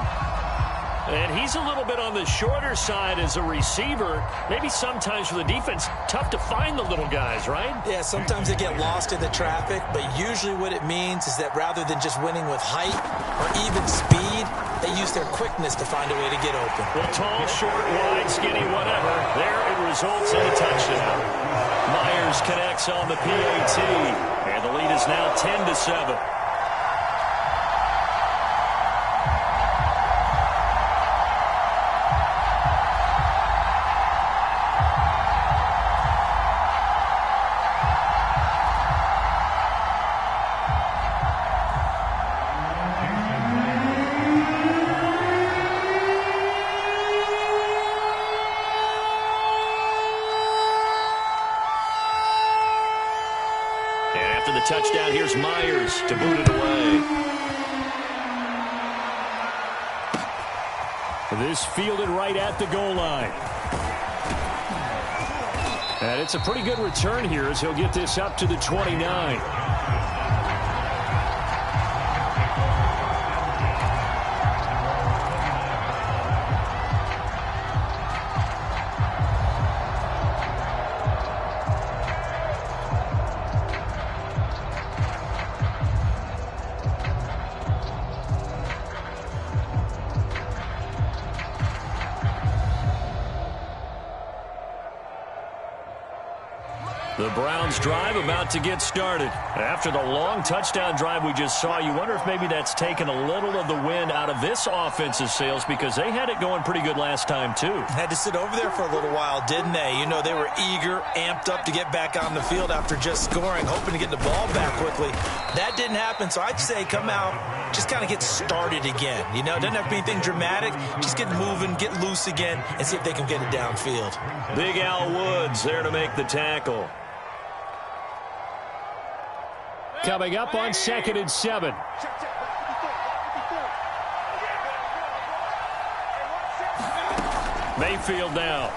And he's a little bit on the shorter side as a receiver. Maybe sometimes for the defense, tough to find the little guys, right? Yeah, sometimes they get lost in the traffic, but usually what it means is that rather than just winning with height or even speed, they use their quickness to find a way to get open. Well, tall, short, wide, skinny, whatever. There it results in a touchdown. Myers connects on the PAT, and the lead is now 10-7. Touchdown, here's Myers to boot it away. This fielded right at the goal line. And it's a pretty good return here as he'll get this up to the 29. The Browns drive about to get started. After the long touchdown drive we just saw, you wonder if maybe that's taken a little of the wind out of this offensive sails because they had it going pretty good last time too. Had to sit over there for a little while, didn't they? You know, they were eager, amped up to get back on the field after just scoring, hoping to get the ball back quickly. That didn't happen, so I'd say come out, just kind of get started again. You know, doesn't have to be anything dramatic. Just get moving, get loose again, and see if they can get it downfield. Big Al Woods there to make the tackle. Coming up on 2nd and 7. Mayfield now.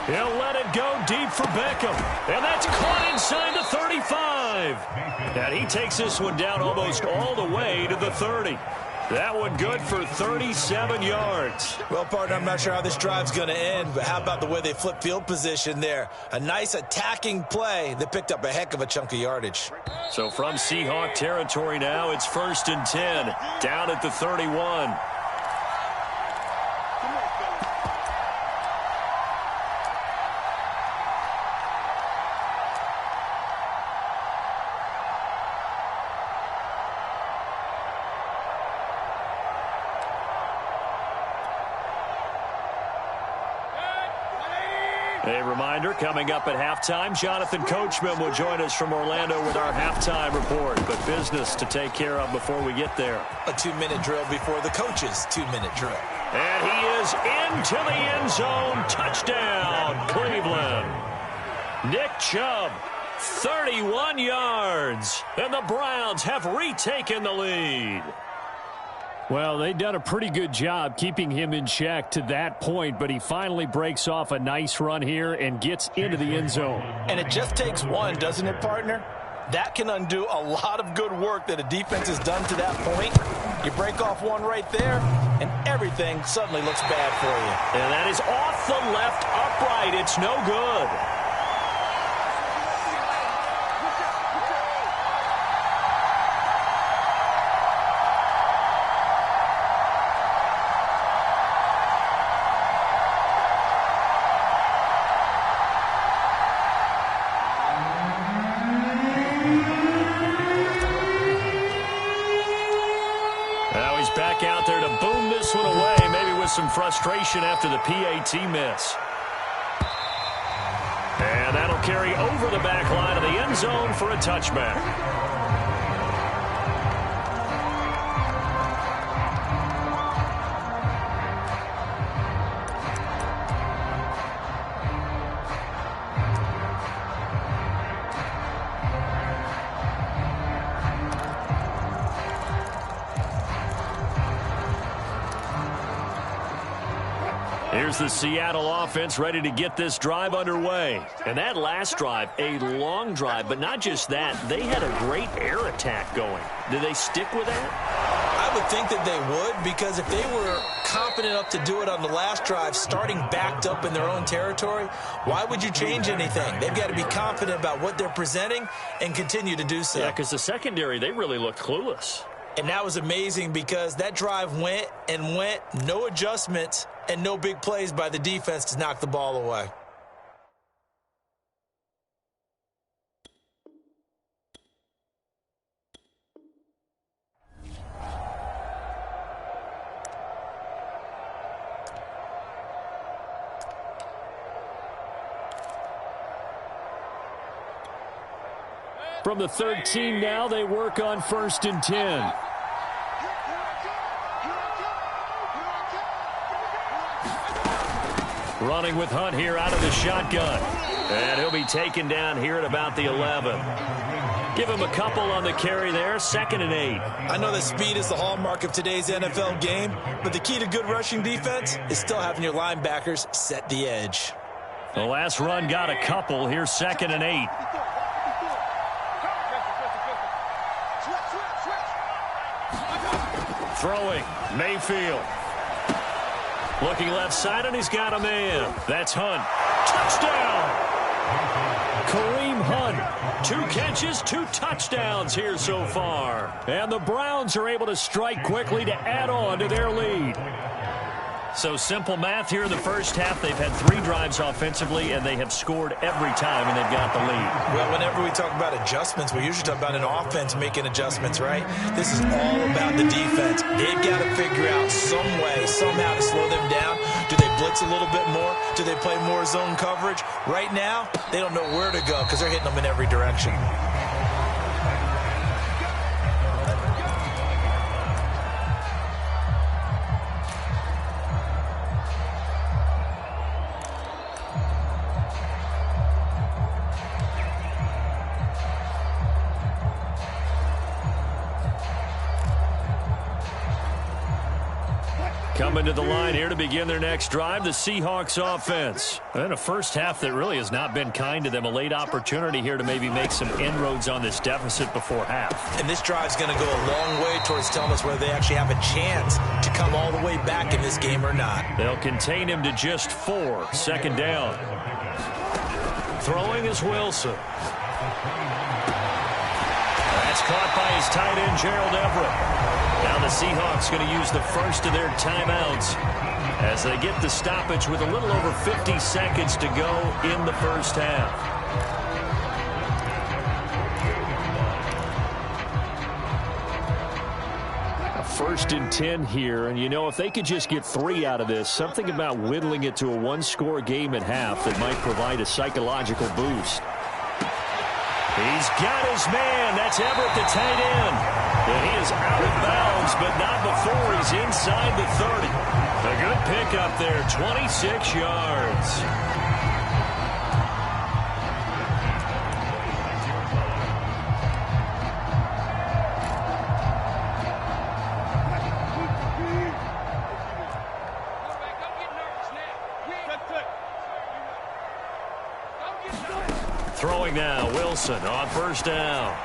He'll let it go deep for Beckham. And that's caught inside the 35. And he takes this one down almost all the way to the 30. That one good for 37 yards. Well, partner, I'm not sure how this drive's going to end, but how about the way they flip field position there? A nice attacking play that picked up a heck of a chunk of yardage. So from Seahawk territory now, it's 1st and 10, down at the 31. A reminder, coming up at halftime, Jonathan Coachman will join us from Orlando with our halftime report. But business to take care of before we get there. A 2-minute drill before the coach's 2-minute drill. And he is into the end zone. Touchdown, Cleveland. Nick Chubb, 31 yards. And the Browns have retaken the lead. Well, they've done a pretty good job keeping him in check to that point, but he finally breaks off a nice run here and gets into the end zone. And it just takes one, doesn't it, partner? That can undo a lot of good work that a defense has done to that point. You break off one right there, and everything suddenly looks bad for you. And that is off the left upright. It's no good. Back out there to boom this one away, maybe with some frustration after the PAT miss. And that'll carry over the back line of the end zone for a touchback. Here's the Seattle offense ready to get this drive underway. And that last drive, a long drive, but not just that. They had a great air attack going. Did they stick with that? I would think that they would, because if they were confident enough to do it on the last drive, starting backed up in their own territory, why would you change anything? They've got to be confident about what they're presenting and continue to do so. Yeah, because the secondary, they really looked clueless. And that was amazing because that drive went and went, no adjustments, and no big plays by the defense to knock the ball away. From the 13 now, they work on 1st and 10. Running with Hunt here out of the shotgun. And he'll be taken down here at about the 11. Give him a couple on the carry there, 2nd and 8. I know that speed is the hallmark of today's NFL game, but the key to good rushing defense is still having your linebackers set the edge. The last run got a couple. Here's 2nd and 8. Throwing, Mayfield. Looking left side, and he's got a man. That's Hunt. Touchdown! Kareem Hunt. 2 catches, 2 touchdowns here so far. And the Browns are able to strike quickly to add on to their lead. So simple math here in the first half. They've had 3 drives offensively, and they have scored every time, and they've got the lead. Well, whenever we talk about adjustments, we usually talk about an offense making adjustments, right? This is all about the defense. They've got to figure out some way, somehow to slow them down. Do they blitz a little bit more? Do they play more zone coverage? Right now, they don't know where to go because they're hitting them in every direction. Coming to the line here to begin their next drive, the Seahawks offense. And a first half that really has not been kind to them. A late opportunity here to maybe make some inroads on this deficit before half. And this drive's going to go a long way towards telling us whether they actually have a chance to come all the way back in this game or not. They'll contain him to just 4. 2nd down. Throwing is Wilson. That's caught by his tight end, Gerald Everett. Now the Seahawks going to use the first of their timeouts as they get the stoppage with a little over 50 seconds to go in the first half. first and 10 here, and you know, if they could just get 3 out of this, something about whittling it to a one-score game at half that might provide a psychological boost. He's got his man. That's Everett, the tight end. And he is out of bounds, but not before he's inside the 30. A good pickup there, 26 yards. Throwing now, Wilson on first down.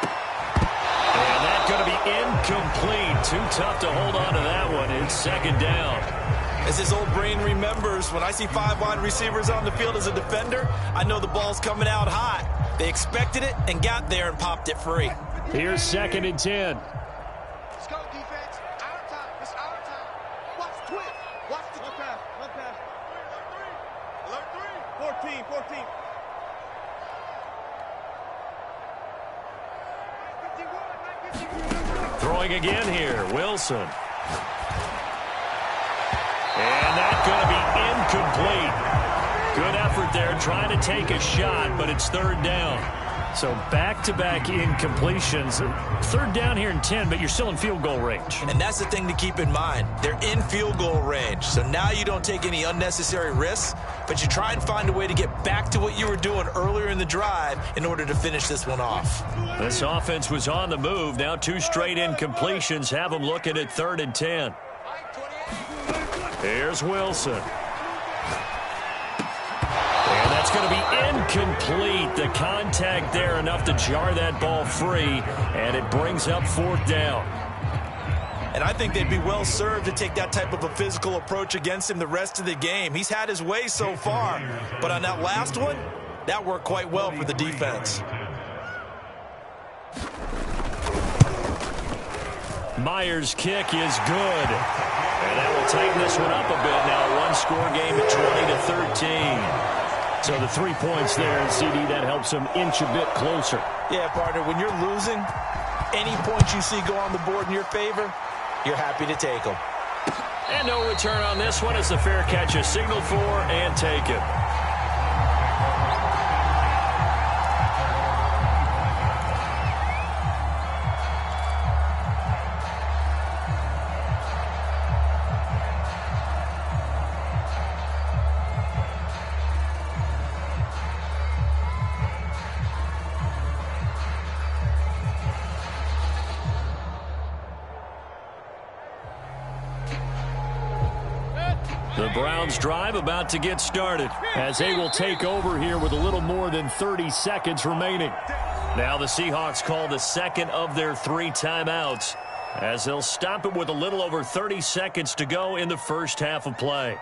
And that's going to be incomplete. Too tough to hold on to that one. It's second down. As his old brain remembers, when I see 5 wide receivers on the field as a defender, I know the ball's coming out hot. They expected it and got there and popped it free. Here's second and 10. Let's go, defense. Our time. It's our time. Watch twist. Watch the pass. One pass. Alert 3. 14. Throwing again here, Wilson. And that's going to be incomplete. Good effort there trying to take a shot, but it's third down. So back-to-back incompletions. Third down here in 10, but you're still in field goal range. And that's the thing to keep in mind. They're in field goal range. So now you don't take any unnecessary risks, but you try and find a way to get back to what you were doing earlier in the drive in order to finish this one off. This offense was on the move. Now 2 straight incompletions have them looking at third and 10. Here's Wilson. And that's going to be incomplete. The contact there enough to jar that ball free, and it brings up fourth down. And I think they'd be well served to take that type of a physical approach against him the rest of the game. He's had his way so far, but on that last one, that worked quite well for the defense. Myers' kick is good. And that will tighten this one up a bit now. A one-score game at 20-13. So the 3 points there, and CD, that helps them inch a bit closer. Yeah, partner, when you're losing, any points you see go on the board in your favor, you're happy to take them. And no return on this one as the fair catch is signaled for and taken. The Browns drive about to get started as they will take over here with a little more than 30 seconds remaining. Now the Seahawks call the second of their 3 timeouts as they'll stop it with a little over 30 seconds to go in the first half of play.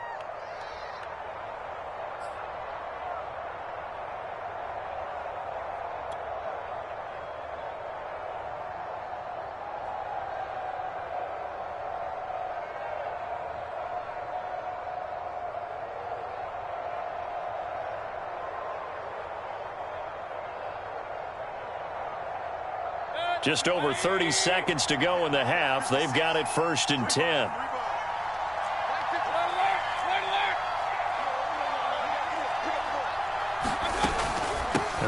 Just over 30 seconds to go in the half. They've got it first and 10.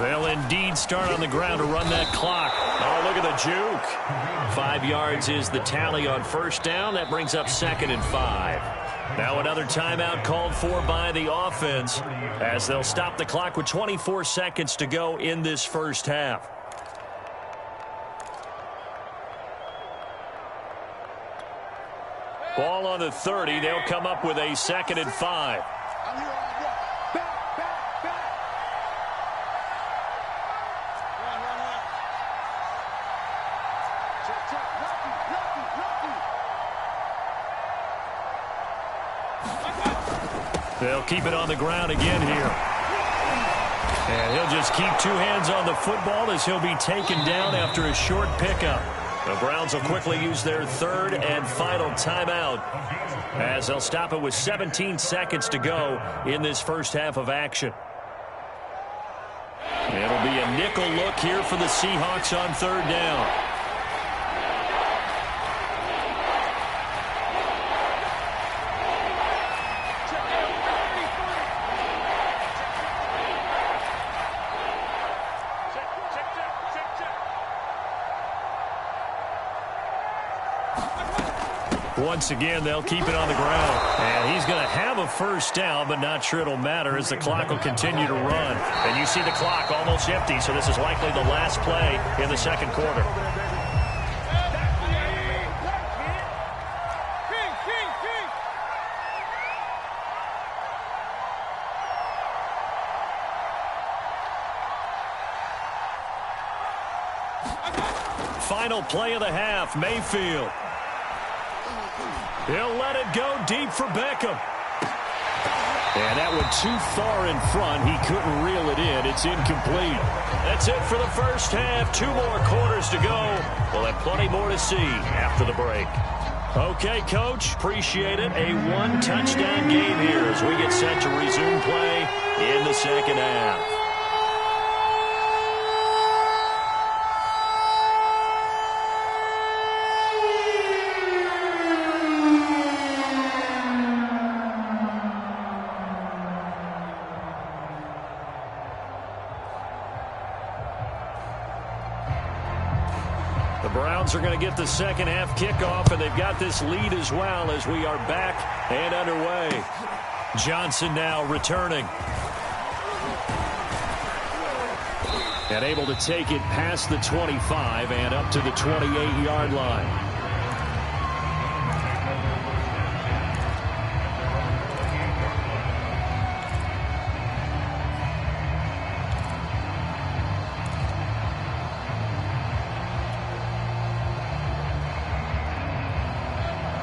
They'll indeed start on the ground to run that clock. Oh, look at the juke. 5 yards is the tally on first down. That brings up second and 5. Now another timeout called for by the offense as they'll stop the clock with 24 seconds to go in this first half. Ball on the 30. They'll come up with a second and 5. They'll keep it on the ground again here. And he'll just keep 2 hands on the football as he'll be taken down after a short pickup. The Browns will quickly use their third and final timeout as they'll stop it with 17 seconds to go in this first half of action. It'll be a nickel look here for the Seahawks on third down. Once again, they'll keep it on the ground. And he's going to have a first down, but not sure it'll matter as the clock will continue to run. And you see the clock almost empty, so this is likely the last play in the second quarter. Final play of the half, Mayfield. He'll let it go deep for Beckham. And that went too far in front. He couldn't reel it in. It's incomplete. That's it for the first half. 2 more quarters to go. We'll have plenty more to see after the break. Okay, Coach, appreciate it. A 1-touchdown game here as we get set to resume play in the second half. Browns are going to get the second half kickoff, and they've got this lead as well as we are back and underway. Johnson now returning. And able to take it past the 25 and up to the 28-yard line.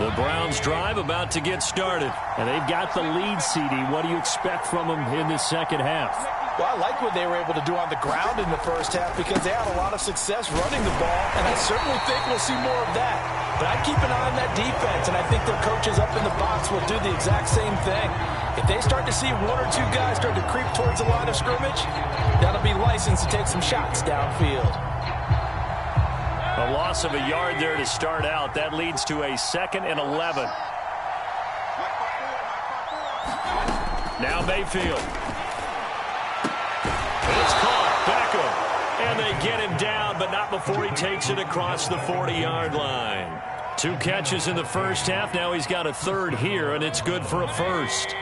The Browns drive about to get started. And they've got the lead, CD. What do you expect from them in this second half? Well, I like what they were able to do on the ground in the first half because they had a lot of success running the ball, and I certainly think we'll see more of that. But I'd keep an eye on that defense, and I think their coaches up in the box will do the exact same thing. If they start to see 1 or 2 guys start to creep towards the line of scrimmage, that'll be licensed to take some shots downfield. A loss of a yard there to start out. That leads to a 2nd and 11. Now Mayfield. It's caught. Beckham. And they get him down, but not before he takes it across the 40-yard line. 2 catches in the first half. Now he's got a 3rd here, and it's good for a first.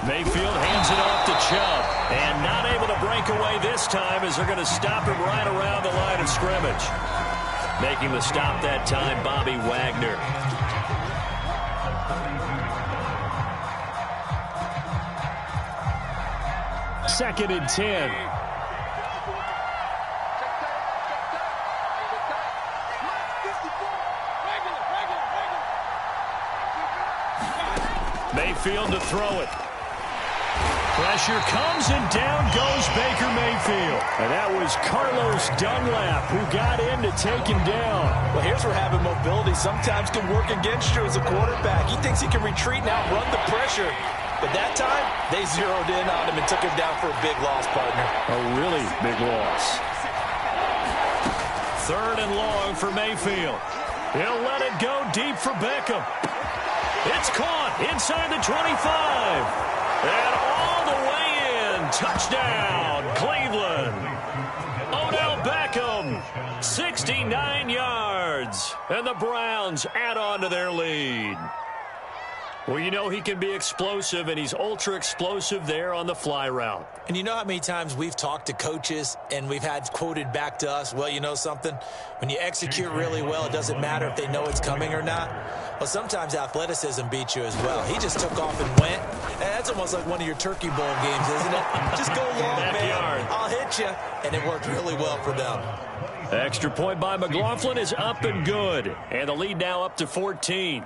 Mayfield hands it off to Chubb. And not able to break away this time as they're going to stop him right around the line of scrimmage. Making the stop that time, Bobby Wagner. Second and 10. Mayfield to throw it. Pressure comes, and down goes Baker Mayfield. And that was Carlos Dunlap who got in to take him down. Well, here's where having mobility sometimes can work against you as a quarterback. He thinks he can retreat and outrun the pressure. But that time, they zeroed in on him and took him down for a big loss, partner. A really big loss. 3rd and long for Mayfield. He'll let it go deep for Beckham. It's caught inside the 25. And all the way in. Touchdown, Cleveland. Odell Beckham, 69 yards. And the Browns add on to their lead. Well, you know he can be explosive, and he's ultra-explosive there on the fly route. And you know how many times we've talked to coaches and we've had quoted back to us, well, you know something? When you execute really well, it doesn't matter if they know it's coming or not. Well, sometimes athleticism beats you as well. He just took off and went. And that's almost like one of your Turkey Bowl games, isn't it? Just go long, man. I'll hit you. And it worked really well for them. Extra point by McLaughlin is up and good. And the lead now up to 14.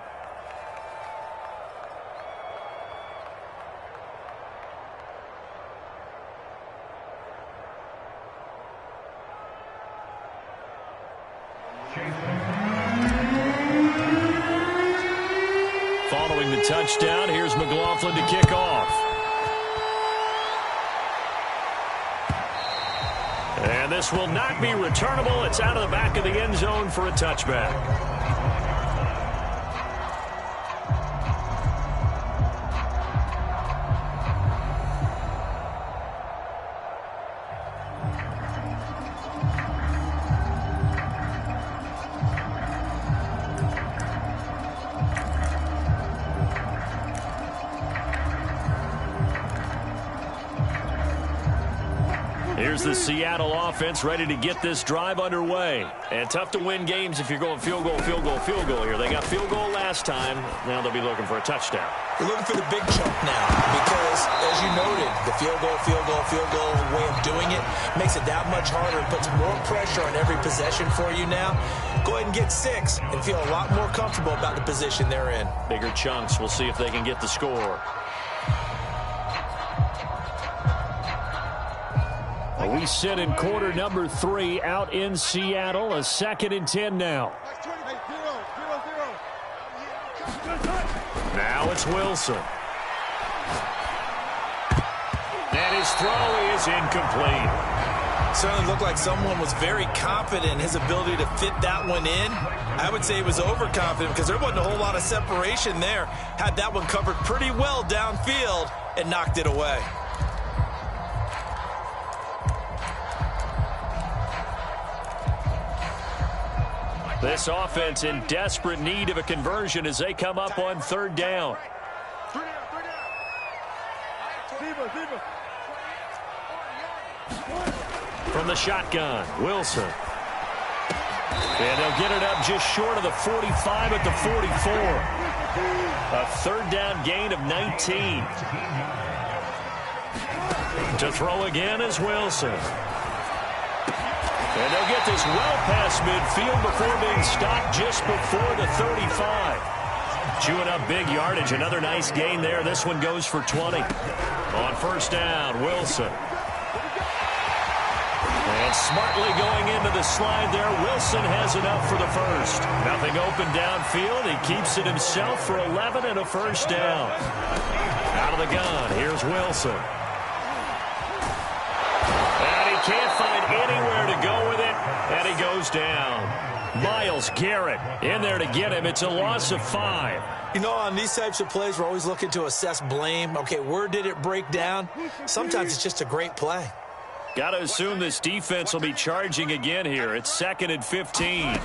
Following the touchdown, here's McLaughlin to kick off. And this will not be returnable. It's out of the back of the end zone for a touchback. Here's the Seattle offense ready to get this drive underway. And tough to win games if you're going field goal, field goal, field goal here. They got field goal last time. Now they'll be looking for a touchdown. They're looking for the big chunk now because, as you noted, the field goal way of doing it makes it that much harder and puts more pressure on every possession for you now. Go ahead and get 6 and feel a lot more comfortable about the position they're in. Bigger chunks. We'll see if they can get the score. We sit in quarter number 3 out in Seattle. A 2nd and 10 now. Now it's Wilson. And his throw is incomplete. Certainly looked like someone was very confident in his ability to fit that one in. I would say he was overconfident because there wasn't a whole lot of separation there. Had that one covered pretty well downfield and knocked it away. This offense in desperate need of a conversion as they come up on 3rd down. From the shotgun, Wilson. And they'll get it up just short of the 45 at the 44. A 3rd down gain of 19. To throw again is Wilson. And they'll get this well past midfield before being stopped just before the 35. Chewing up big yardage. Another nice gain there. This one goes for 20. On 1st down, Wilson. And smartly going into the slide there. Wilson has enough for the 1st. Nothing open downfield. He keeps it himself for 11 and a 1st down. Out of the gun, here's Wilson. And he can't find anywhere to go with it, and he goes down. Myles Garrett in there to get him. It's a loss of 5. You know, on these types of plays, we're always looking to assess blame. Okay, where did it break down? Sometimes it's just a great play. Got to assume this defense will be charging again here. It's 2nd and 15.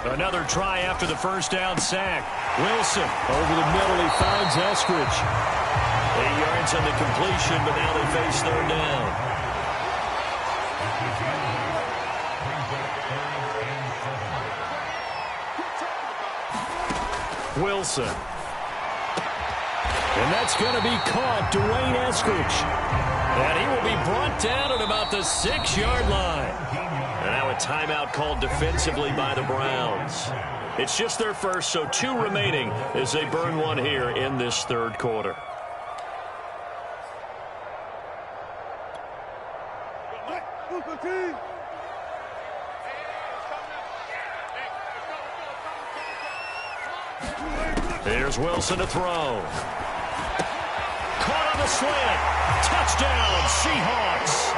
Another try after the 1st down sack. Wilson over the middle. He finds Eskridge. 8 yards on the completion, but now they face 3rd down. Wilson. And that's going to be caught. Dwayne Eskridge. And he will be brought down at about the 6-yard line. And now a timeout called defensively by the Browns. It's just their first, so 2 remaining as they burn one here in this 3rd quarter. Here's Wilson to throw. Caught on the slant. Touchdown, Seahawks.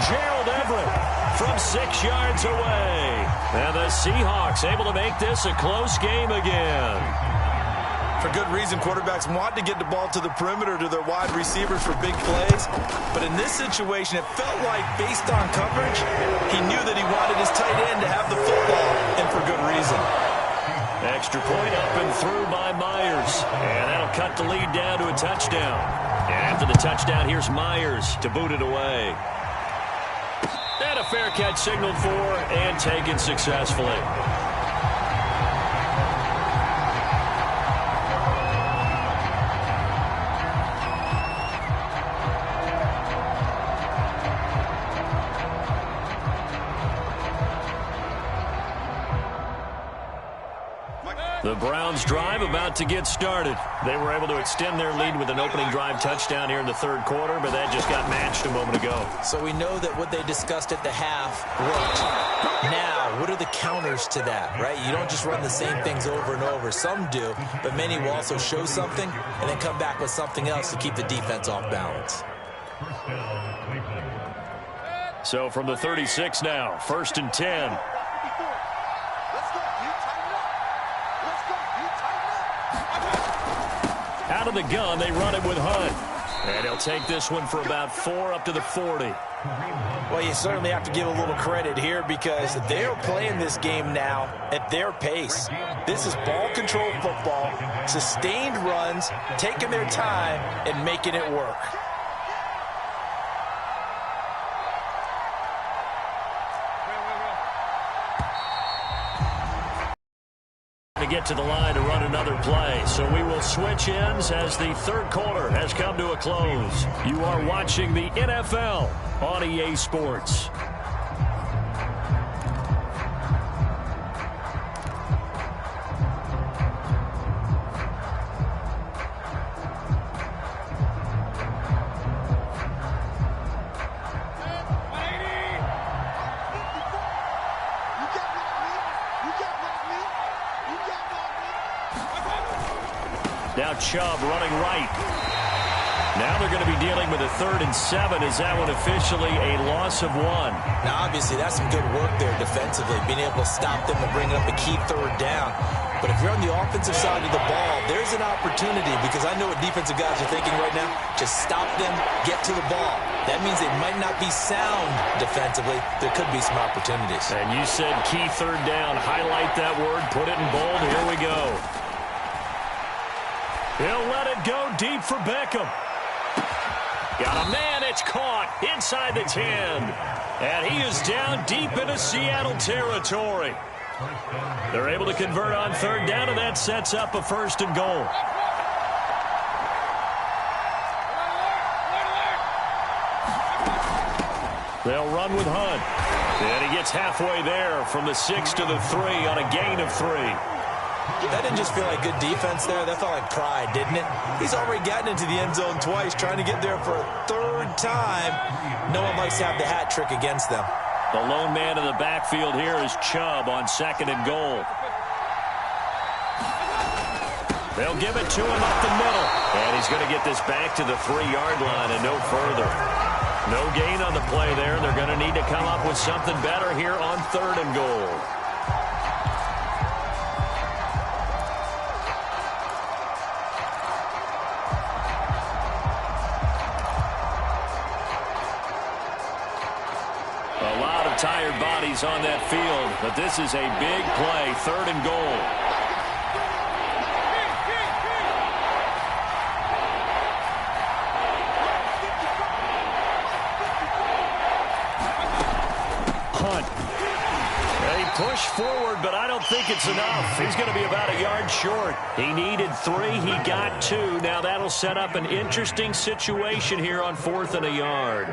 Gerald Everett from 6 yards away. And the Seahawks able to make this a close game again. For good reason, quarterbacks want to get the ball to the perimeter to their wide receivers for big plays. But in this situation, it felt like, based on coverage, he knew that he wanted his tight end to have the football, and for good reason. Extra point up and through by Myers. And that'll cut the lead down to a touchdown. And after the touchdown, here's Myers to boot it away. And a fair catch signaled for and taken successfully. The Browns drive about to get started. They were able to extend their lead with an opening drive touchdown here in the 3rd quarter, but that just got matched a moment ago. So we know that what they discussed at the half worked. Now, what are the counters to that, right? You don't just run the same things over and over. Some do, but many will also show something and then come back with something else to keep the defense off balance. So from the 36 now, 1st and 10. Out of the gun, they run it with Hunt. And he'll take this one for about 4 up to the 40. Well, you certainly have to give a little credit here because they're playing this game now at their pace. This is ball control football, sustained runs, taking their time and making it work. get to the line to run another play. So we will switch ends as the third quarter has come to a close. You are watching the NFL on EA Sports. Now Chubb running right. Now they're going to be dealing with a 3rd and 7. Is that one officially a loss of 1? Now, obviously, that's some good work there defensively, being able to stop them and bring up a key 3rd down. But if you're on the offensive side of the ball, there's an opportunity, because I know what defensive guys are thinking right now. Just stop them, get to the ball. That means they might not be sound defensively. There could be some opportunities. And you said key 3rd down. Highlight that word. Put it in bold. Here we go. He'll let it go deep for Beckham. Got a man. It's caught inside the 10. And he is down deep into Seattle territory. They're able to convert on 3rd down, and that sets up a 1st and goal. They'll run with Hunt. And he gets halfway there from the 6 to the 3 on a gain of 3. That didn't just feel like good defense there. That felt like pride, didn't it? He's already gotten into the end zone twice, trying to get there for a 3rd time. No one likes to have the hat trick against them. The lone man in the backfield here is Chubb on 2nd and goal. They'll give it to him up the middle. And he's going to get this back to the 3-yard line and no further. No gain on the play there. They're going to need to come up with something better here on 3rd and goal. Tired bodies on that field, but this is a big play, 3rd and goal. Hunt. They push forward, but I don't think it's enough. He's going to be about a yard short. He needed 3. He got 2. Now that'll set up an interesting situation here on 4th and a yard.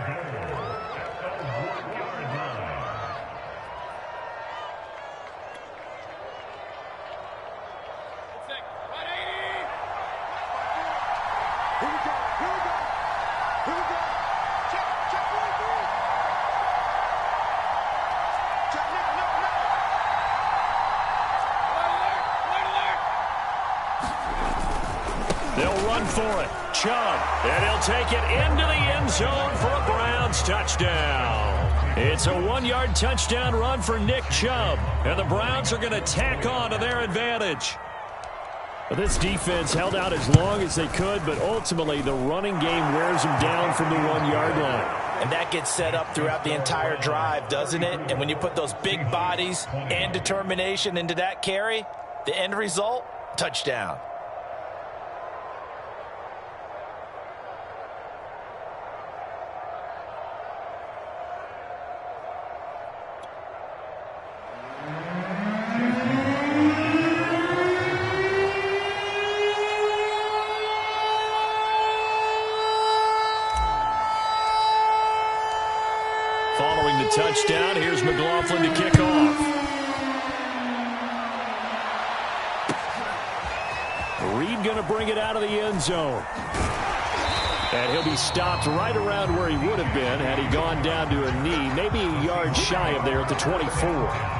For it, Chubb, and he'll take it into the end zone for a Browns touchdown. It's a 1-yard touchdown run for Nick Chubb, and the Browns are going to tack on to their advantage. Well, this defense held out as long as they could, but ultimately the running game wears them down from the 1-yard line. And that gets set up throughout the entire drive, doesn't it? And when you put those big bodies and determination into that carry, the end result, touchdown. Following the touchdown, here's McLaughlin to kick off. Reed going to bring it out of the end zone. And he'll be stopped right around where he would have been had he gone down to a knee, maybe a yard shy of there at the 24.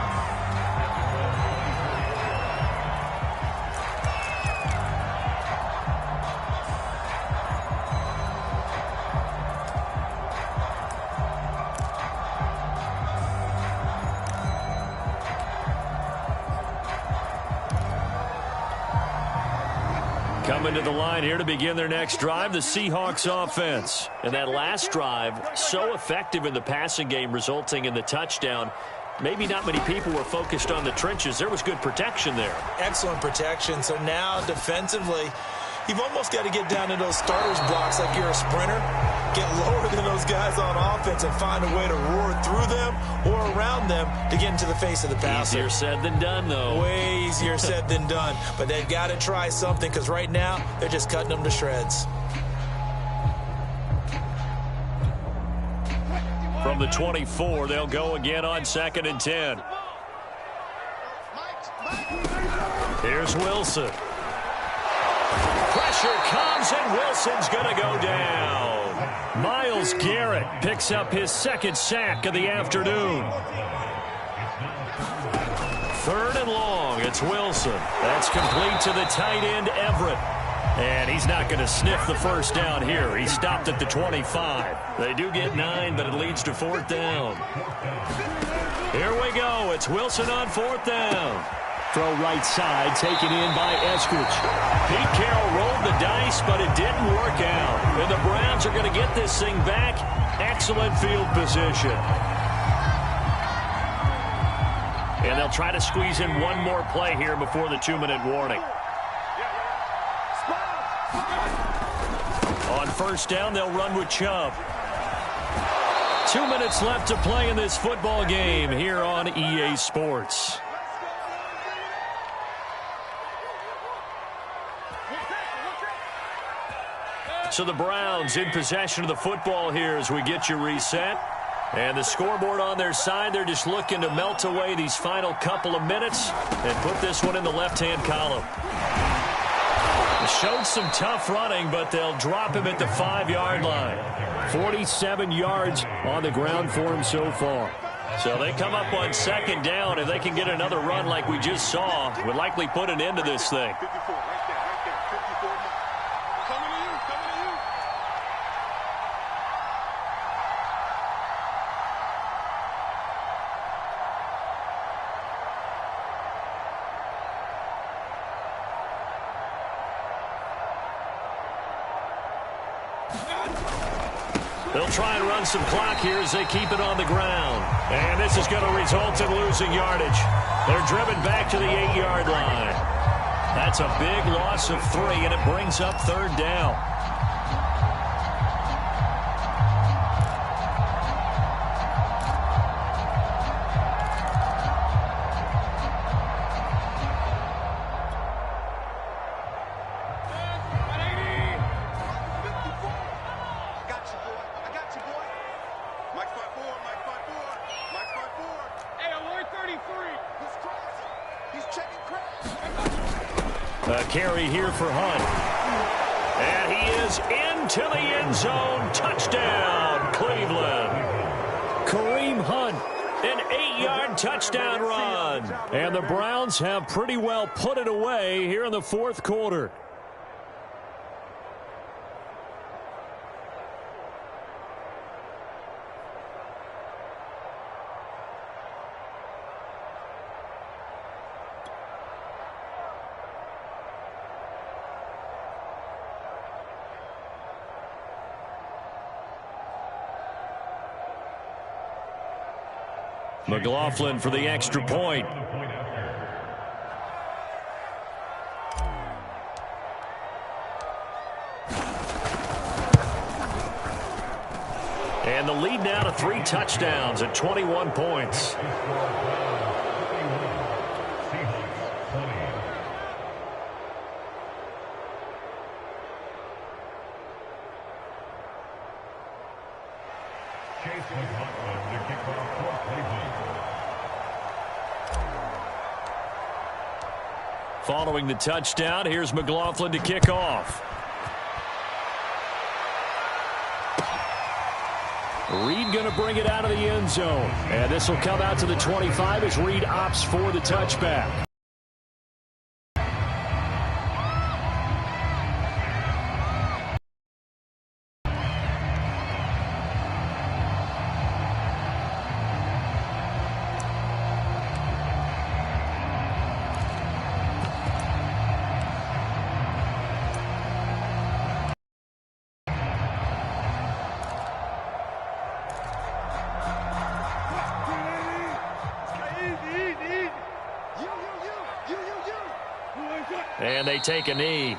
Coming to the line here to begin their next drive, the Seahawks offense. And that last drive, so effective in the passing game, resulting in the touchdown. Maybe not many people were focused on the trenches. There was good protection there. Excellent protection. So now defensively, you've almost got to get down to those starters blocks like you're a sprinter. Get lower than those guys on offense and find a way to roar through them or around them to get into the face of the passer. Easier said than done, though. Way easier said than done. But they've got to try something because right now they're just cutting them to shreds. From the 24, they'll go again on 2nd and 10. Here's Wilson. Pressure comes, and Wilson's going to go down. Myles Garrett picks up his 2nd sack of the afternoon. 3rd and long. It's Wilson. That's complete to the tight end, Everett. And he's not going to sniff the first down here. He stopped at the 25. They do get 9, but it leads to 4th down. Here we go. It's Wilson on 4th down. Throw right side, taken in by Eskridge. Pete Carroll rolled the dice, but it didn't work out. And the Browns are going to get this thing back. Excellent field position. And they'll try to squeeze in one more play here before the 2-minute warning. On 1st down, they'll run with Chubb. 2 minutes left to play in this football game here on EA Sports. So the Browns in possession of the football here as we get you reset. And the scoreboard on their side, they're just looking to melt away these final couple of minutes and put this one in the left-hand column. Showed some tough running, but they'll drop him at the 5-yard line. 47 yards on the ground for him so far. So they come up on 2nd down. If they can get another run like we just saw, would likely put an end to this thing. They'll try and run some clock here as they keep it on the ground. And this is going to result in losing yardage. They're driven back to the 8-yard line. That's a big loss of 3, and it brings up 3rd down. A carry here for Hunt. And he is into the end zone. Touchdown, Cleveland. Kareem Hunt. An 8-yard touchdown run. And the Browns have pretty well put it away here in the 4th quarter. McLaughlin for the extra point. And the lead now to 3 touchdowns at 21 points. Following the touchdown, here's McLaughlin to kick off. Reed going to bring it out of the end zone. And this will come out to the 25 as Reed opts for the touchback. And they take a knee.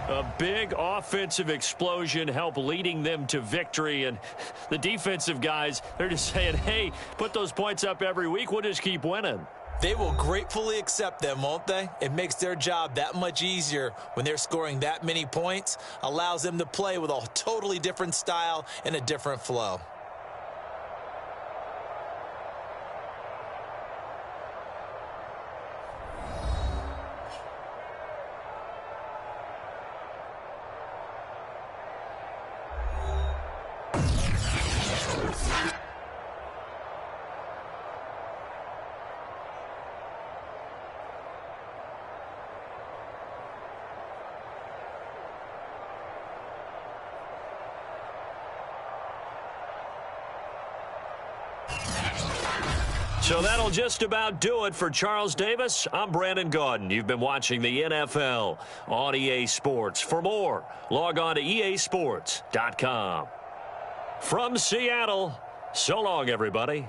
A big offensive explosion helped leading them to victory. And the defensive guys, they're just saying, hey, put those points up every week. We'll just keep winning. They will gratefully accept them, won't they? It makes their job that much easier when they're scoring that many points. Allows them to play with a totally different style and a different flow. So that'll just about do it for Charles Davis. I'm Brandon Gaudin. You've been watching the NFL on EA Sports. For more, log on to easports.com. From Seattle, so long, everybody.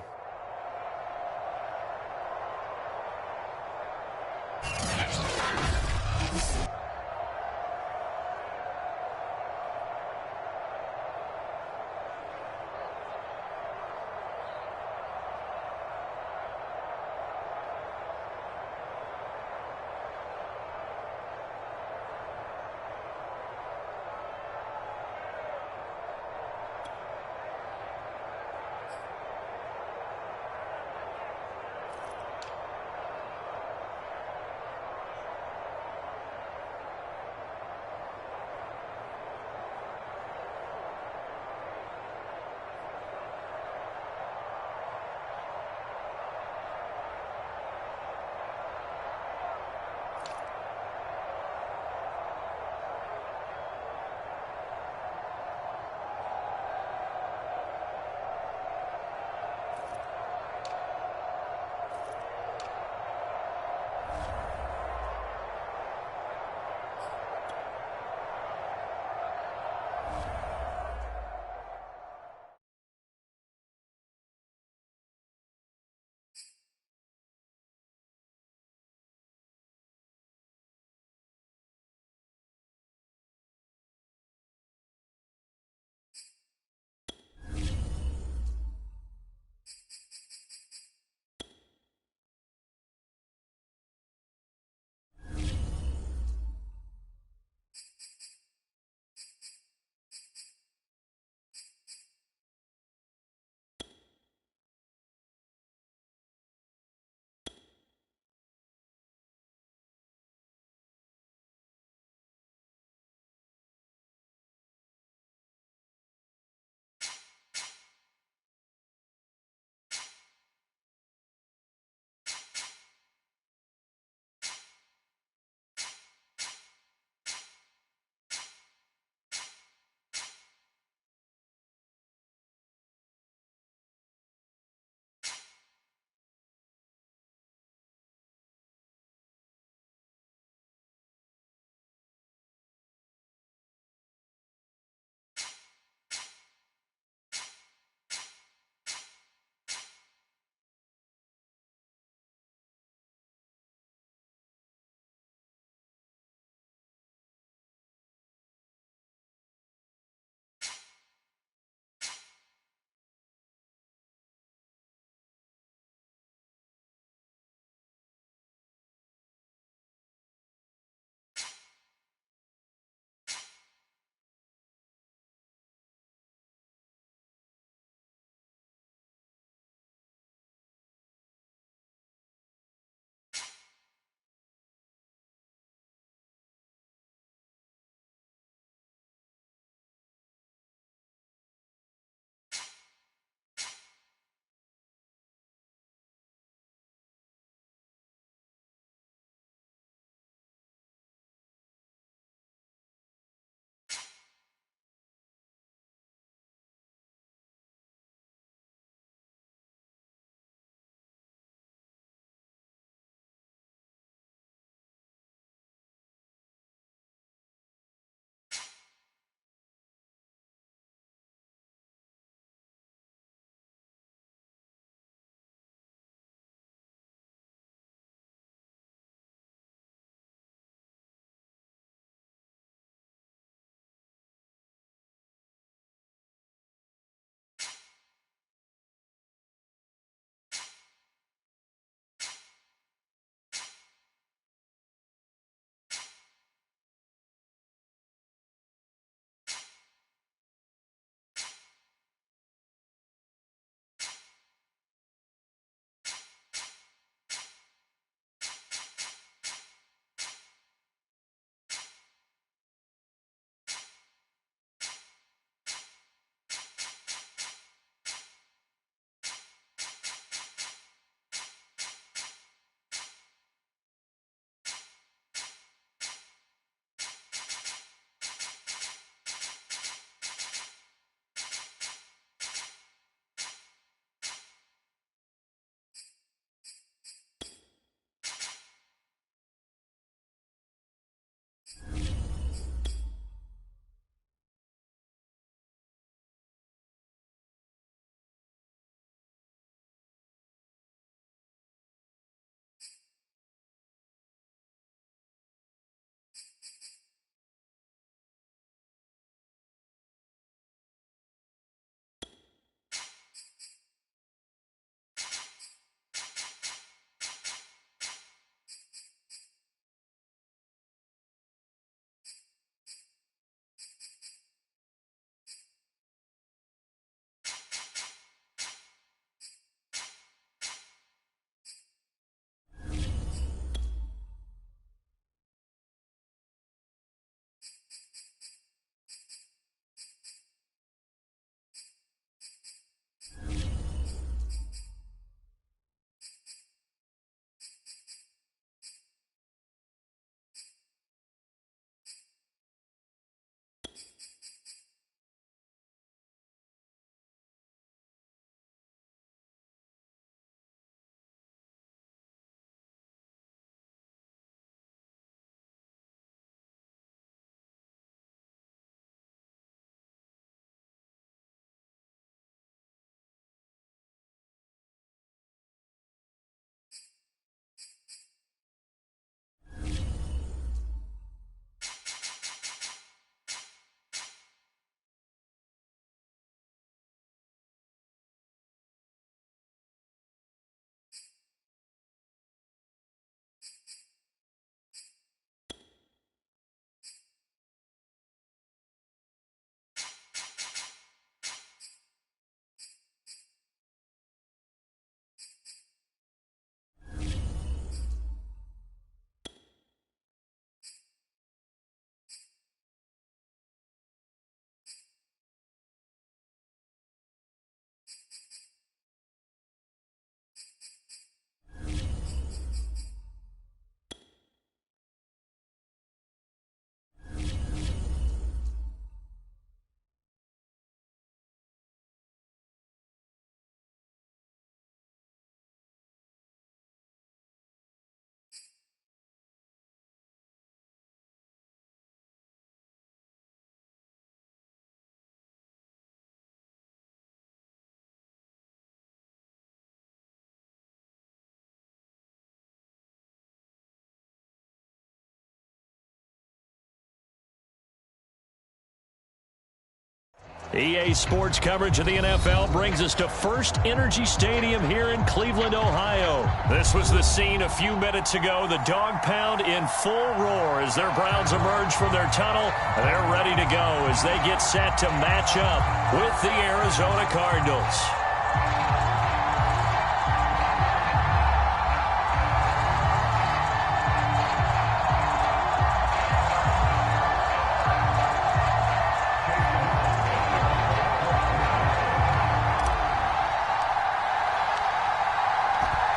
EA Sports coverage of the NFL brings us to First Energy Stadium here in Cleveland, Ohio. This was the scene a few minutes ago. The dog pound in full roar as their Browns emerge from their tunnel. They're ready to go as they get set to match up with the Arizona Cardinals.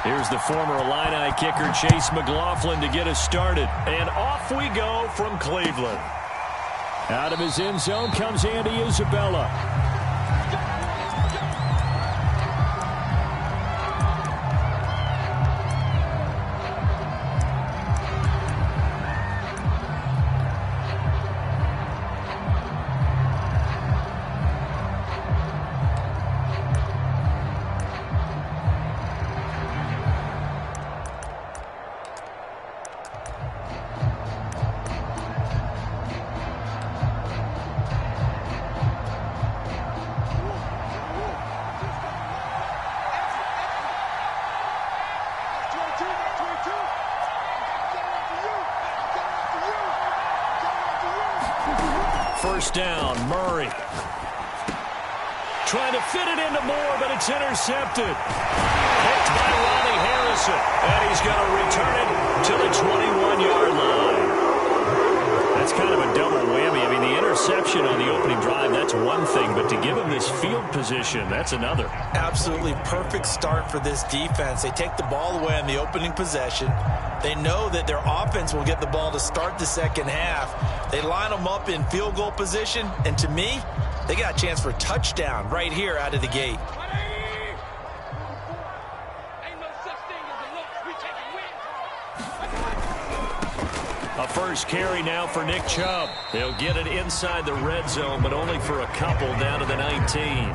Here's the former Illini kicker Chase McLaughlin to get us started. And off we go from Cleveland. Out of his end zone comes Andy Isabella. First down, Murray. Trying to fit it into Moore, but it's intercepted. Picked by Ronnie Harrison, and he's going to return it to the 21-yard line. That's kind of a double whammy. I mean, the interception on the opening drive, that's one thing, but to give him this field position, that's another. Absolutely perfect start for this defense. They take the ball away on the opening possession. They know that their offense will get the ball to start the second half. They line them up in field goal position, and to me, they got a chance for a touchdown right here out of the gate. A first carry now for Nick Chubb. He'll get it inside the red zone, but only for a couple down to the 19.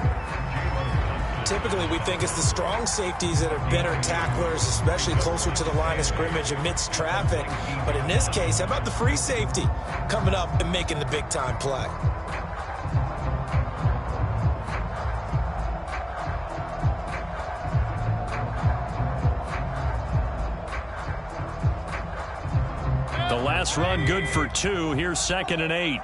Typically, we think it's the strong safeties that are better tacklers, especially closer to the line of scrimmage amidst traffic. But in this case, how about the free safety coming up and making the big-time play? The last run good for 2. Here's 2nd and 8.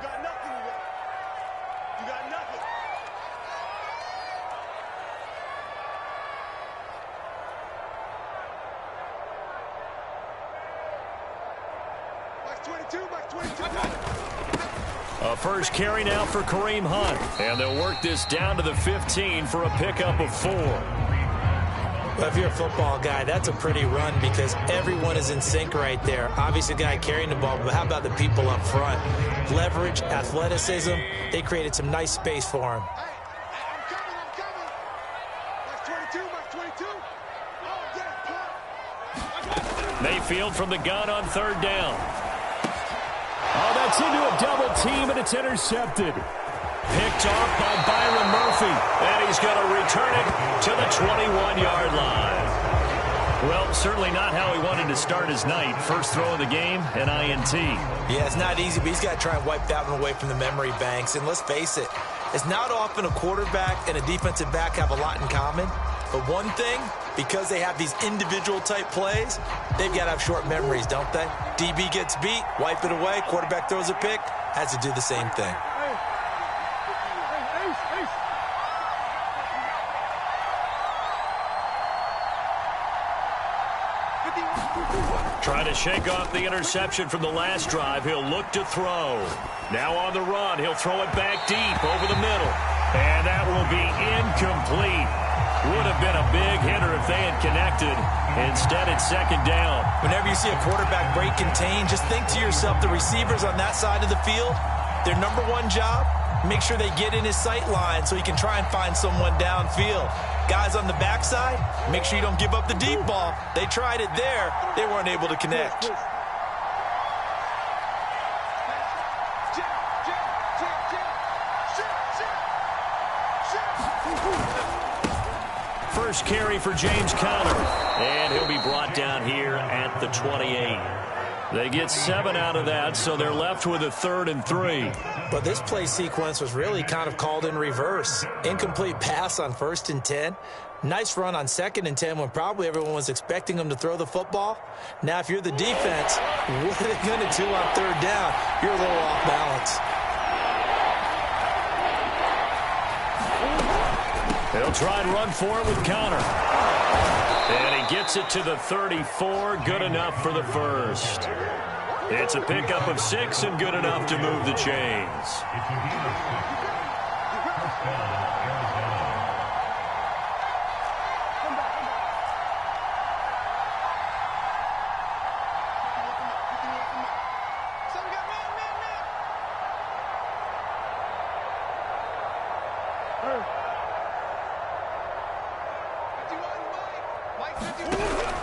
A first carry now for Kareem Hunt. And they'll work this down to the 15 for a pickup of 4. Well, if you're a football guy, that's a pretty run because everyone is in sync right there. Obviously, the guy carrying the ball, but how about the people up front? Leverage, athleticism, they created some nice space for him. Mayfield from the gun on 3rd down. Oh, that's into a double team, and it's intercepted. Picked off by Byron Murphy, and he's going to return it to the 21-yard line. Well, certainly not how he wanted to start his night. First throw of the game, an INT. Yeah, it's not easy, but he's got to try and wipe that one away from the memory banks. And let's face it, it's not often a quarterback and a defensive back have a lot in common. But one thing, because they have these individual type plays, they've got to have short memories, don't they? DB gets beat, wipe it away, quarterback throws a pick, has to do the same thing. Trying to shake off the interception from the last drive. He'll look to throw. Now on the run, he'll throw it back deep over the middle. And that will be incomplete. Would have been a big hitter if they had connected. Instead, it's 2nd down. Whenever you see a quarterback break contain, just think to yourself, the receivers on that side of the field, their number one job, make sure they get in his sight line so he can try and find someone downfield. Guys on the backside, make sure you don't give up the deep ball. They tried it there. They weren't able to connect. First carry for James Conner. And he'll be brought down here at the 28. They get 7 out of that, so they're left with a 3rd and 3. But this play sequence was really kind of called in reverse. Incomplete pass on 1st and 10. Nice run on 2nd and 10 when probably everyone was expecting them to throw the football. Now, if you're the defense, what are they going to do on 3rd down? You're a little off balance. He'll try and run for it with Connor. And he gets it to the 34. Good enough for the first. It's a pickup of 6 and good enough to move the chains.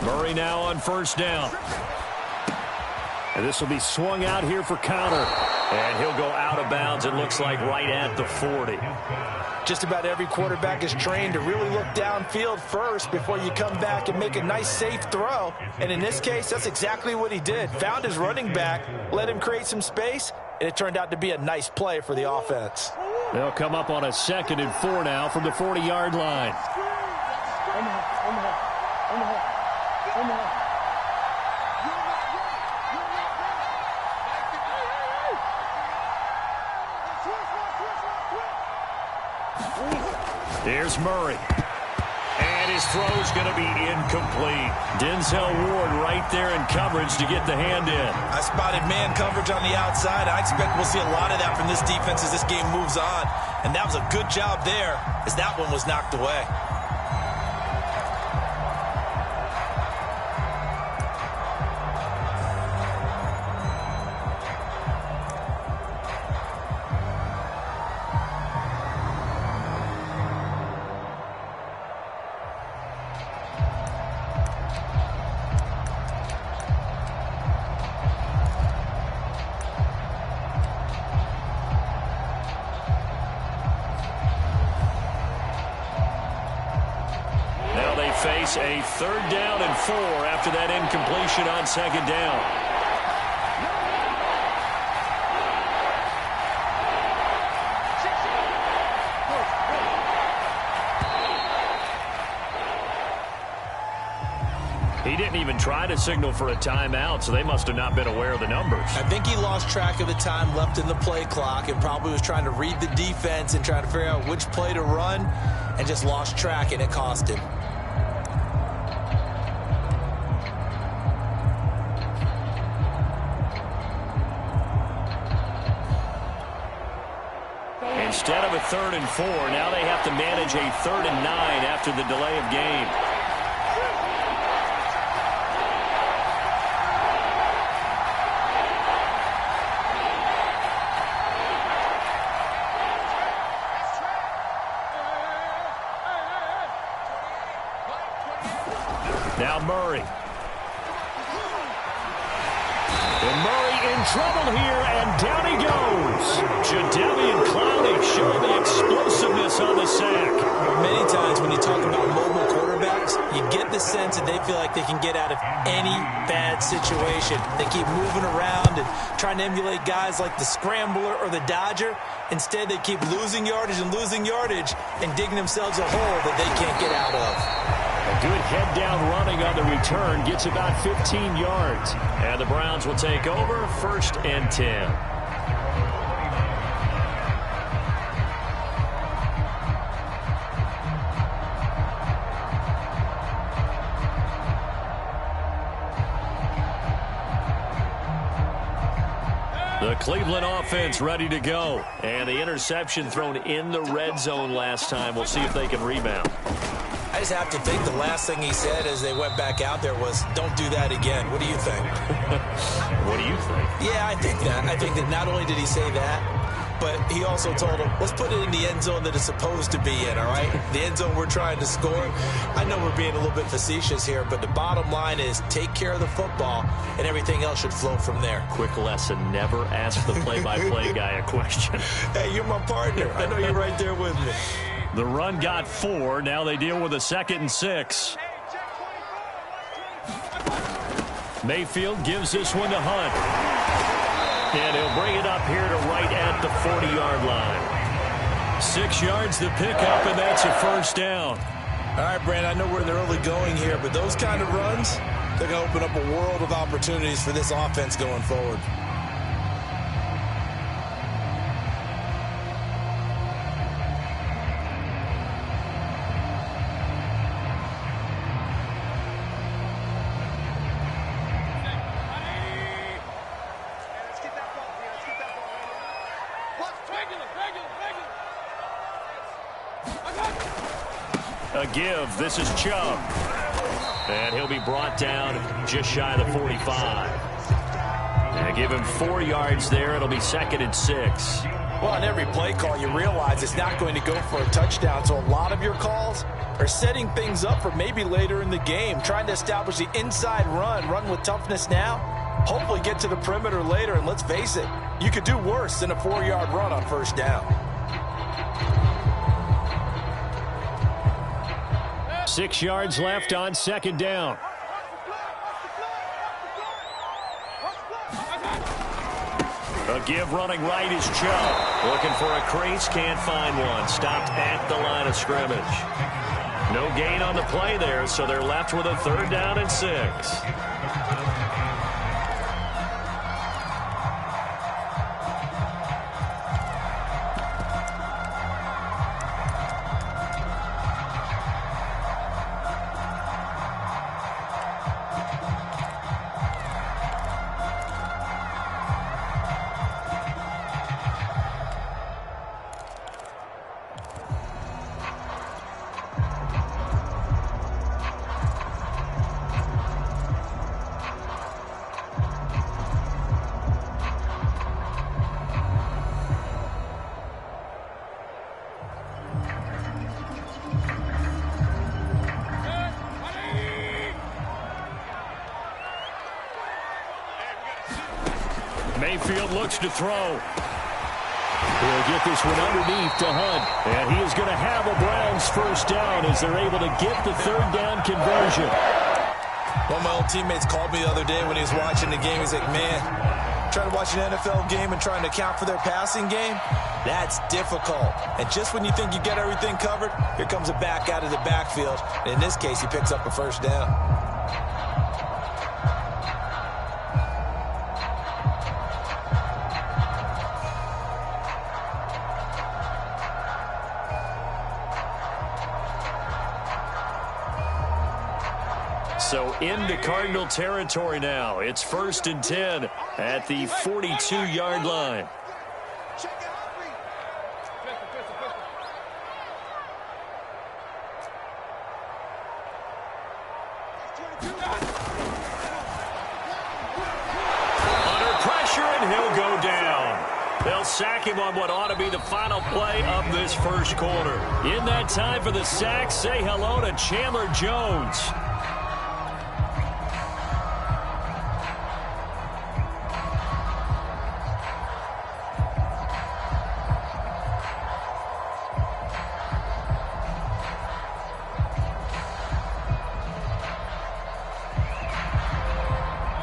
Murray now on 1st down. And this will be swung out here for Connor. And he'll go out of bounds, it looks like, right at the 40. Just about every quarterback is trained to really look downfield first before you come back and make a nice, safe throw. And in this case, that's exactly what he did. Found his running back, let him create some space, and it turned out to be a nice play for the offense. They'll come up on a 2nd and 4 now from the 40-yard line. Here's Murray. And his throw's going to be incomplete. Denzel Ward right there in coverage to get the hand in. I spotted man coverage on the outside. I expect we'll see a lot of that from this defense as this game moves on. And that was a good job there as that one was knocked away. Face a 3rd down and 4 after that incompletion on 2nd down. He didn't even try to signal for a timeout, so they must have not been aware of the numbers. I think he lost track of the time left in the play clock and probably was trying to read the defense and trying to figure out which play to run and just lost track, and it cost him. Instead of a 3rd and 4, now they have to manage a 3rd and 9 after the delay of game. Now Murray. And Murray in trouble here, and down he goes. Jadeveon Clowney showing the explosiveness on the sack. Many times when you talk about mobile quarterbacks, you get the sense that they feel like they can get out of any bad situation. They keep moving around and trying to emulate guys like the Scrambler or the Dodger. Instead, they keep losing yardage and digging themselves a hole that they can't get out of. A good head-down running on the return gets about 15 yards. And the Browns will take over 1st and 10. The Cleveland offense ready to go. And the interception thrown in the red zone last time. We'll see if they can rebound. I just have to think the last thing he said as they went back out there was, don't do that again. What do you think? What do you think? Yeah, I think that. I think that not only did he say that, but he also told him, let's put it in the end zone that it's supposed to be in, all right? The end zone we're trying to score. I know we're being a little bit facetious here, but the bottom line is take care of the football, and everything else should flow from there. Quick lesson, never ask the play-by-play guy a question. Hey, you're my partner. I know you're right there with me. The run got 4. Now they deal with a 2nd and 6. Mayfield gives this one to Hunt. And he'll bring it up here to right at the 40-yard line. 6 yards the pickup, and that's a first down. All right, Brandon, I know we're in the early going here, but those kind of runs, they're going to open up a world of opportunities for this offense going forward. A give. This is Chubb. And he'll be brought down just shy of the 45. And give him 4 yards there. It'll be 2nd and 6. Well, on every play call, you realize it's not going to go for a touchdown. So a lot of your calls are setting things up for maybe later in the game, trying to establish the inside run with toughness now, hopefully get to the perimeter later. And let's face it, you could do worse than a 4-yard run on first down. 6 yards left on 2nd down. A give running right is Chubb. Looking for a crease, can't find one. Stopped at the line of scrimmage. No gain on the play there, so they're left with a 3rd down and 6. Mayfield looks to throw. He'll get this one underneath to Hunt. And he is going to have a Browns first down as they're able to get the 3rd down conversion. One of my old teammates called me the other day when he was watching the game. He's like, man, trying to watch an NFL game and trying to account for their passing game, that's difficult. And just when you think you get everything covered, here comes a back out of the backfield. And in this case, he picks up a first down. So into Cardinal territory now. It's 1st and 10 at the 42-yard line. Under pressure, and he'll go down. They'll sack him on what ought to be the final play of this first quarter. In that time for the sack, say hello to Chandler Jones.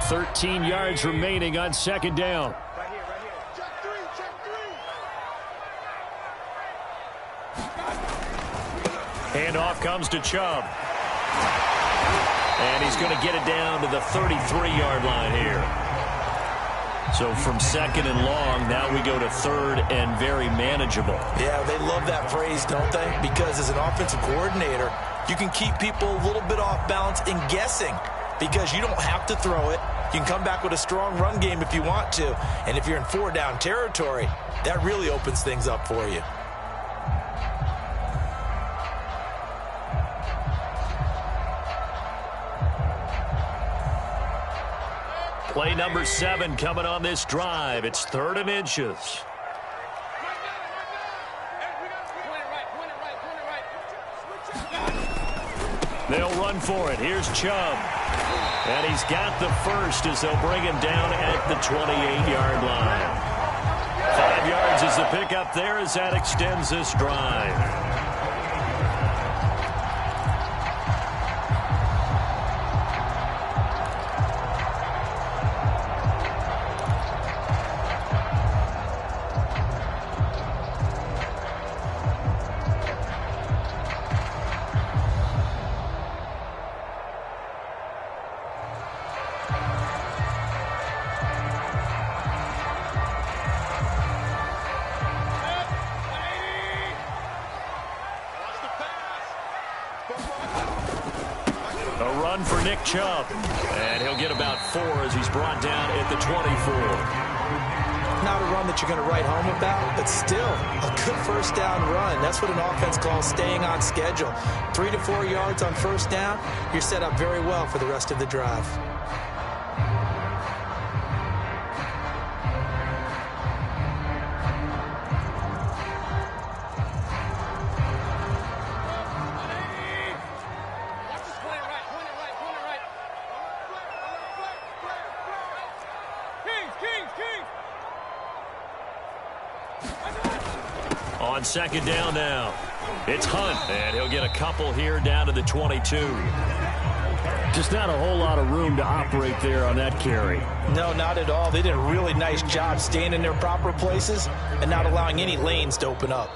Thirteen yards remaining on 2nd down. Right here. Check three. Handoff comes to Chubb. And he's going to get it down to the 33-yard line here. So from 2nd and long, now we go to 3rd and very manageable. Yeah, they love that phrase, don't they? Because as an offensive coordinator, you can keep people a little bit off balance and guessing because you don't have to throw it. You can come back with a strong run game if you want to. And if you're in 4-down territory, that really opens things up for you. Play number 7 coming on this drive. It's 3rd and inches. They'll run for it. Here's Chubb. And he's got the first as they'll bring him down at the 28-yard line. 5 yards is the pickup there as that extends this drive. run for Nick Chubb. And he'll get about 4 as he's brought down at the 24. Not a run that you're going to write home about, but still a good first down run. That's what an offense calls staying on schedule. 3 to 4 yards on first down, you're set up very well for the rest of the drive. On second down now, it's Hunt, and he'll get a couple here down to the 22. Just not a whole lot of room to operate there on that carry. No, not at all. They did a really nice job staying in their proper places and not allowing any lanes to open up.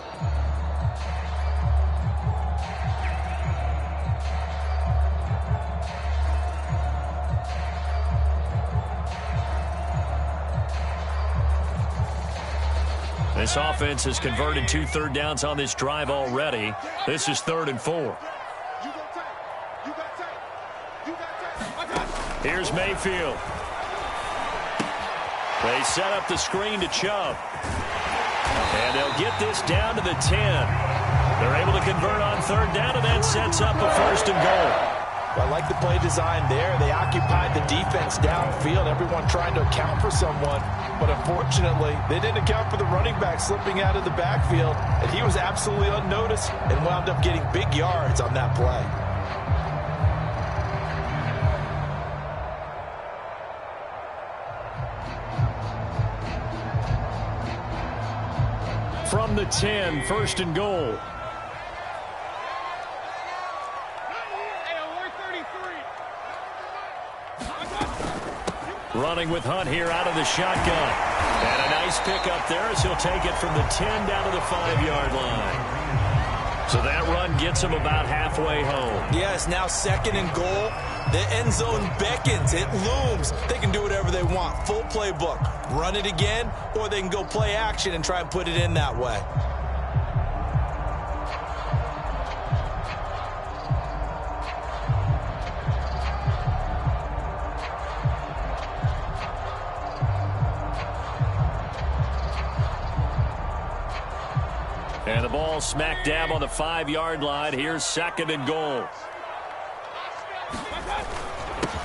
This offense has converted 2 third downs on this drive already. This is 3rd and 4. Here's Mayfield. They set up the screen to Chubb. And they'll get this down to the 10. They're able to convert on 3rd down, and that sets up a 1st and goal. Well, I like the play design there. They occupied the defense downfield, everyone trying to account for someone. But unfortunately, they didn't account for the running back slipping out of the backfield, and he was absolutely unnoticed and wound up getting big yards on that play. From the 10, 1st and goal. Running with Hunt here out of the shotgun. And a nice pickup there as he'll take it from the 10 down to the 5-yard line. So that run gets him about halfway home. Yes, now 2nd and goal. The end zone beckons. It looms. They can do whatever they want. Full playbook. Run it again, or they can go play action and try and put it in that way. And the ball smack dab on the 5-yard line. Here's 2nd and goal.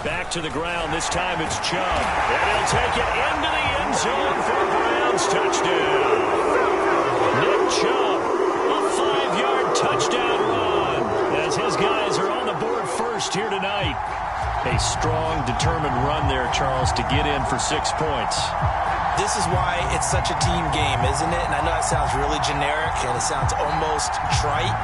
Back to the ground. This time it's Chubb. And he'll take it into the end zone for a Browns touchdown. Nick Chubb, a 5-yard touchdown run as his guys are on the board first here tonight. A strong, determined run there, Charles, to get in for 6 points. This is why it's such a team game, isn't it? And I know it sounds really generic and it sounds almost trite,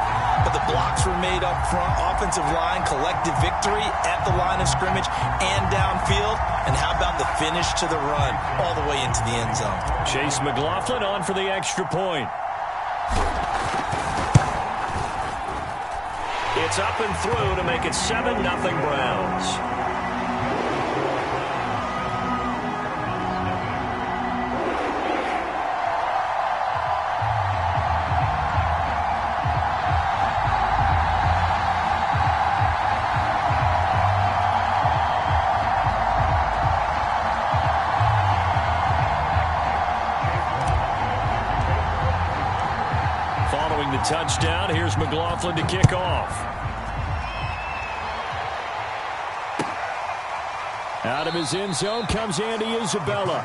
but the blocks were made up front, offensive line, collective victory at the line of scrimmage and downfield. And how about the finish to the run all the way into the end zone? Chase McLaughlin on for the extra point. It's up and through to make it 7-0 Browns. Following the touchdown, here's McLaughlin to kick off. Out of his end zone comes Andy Isabella.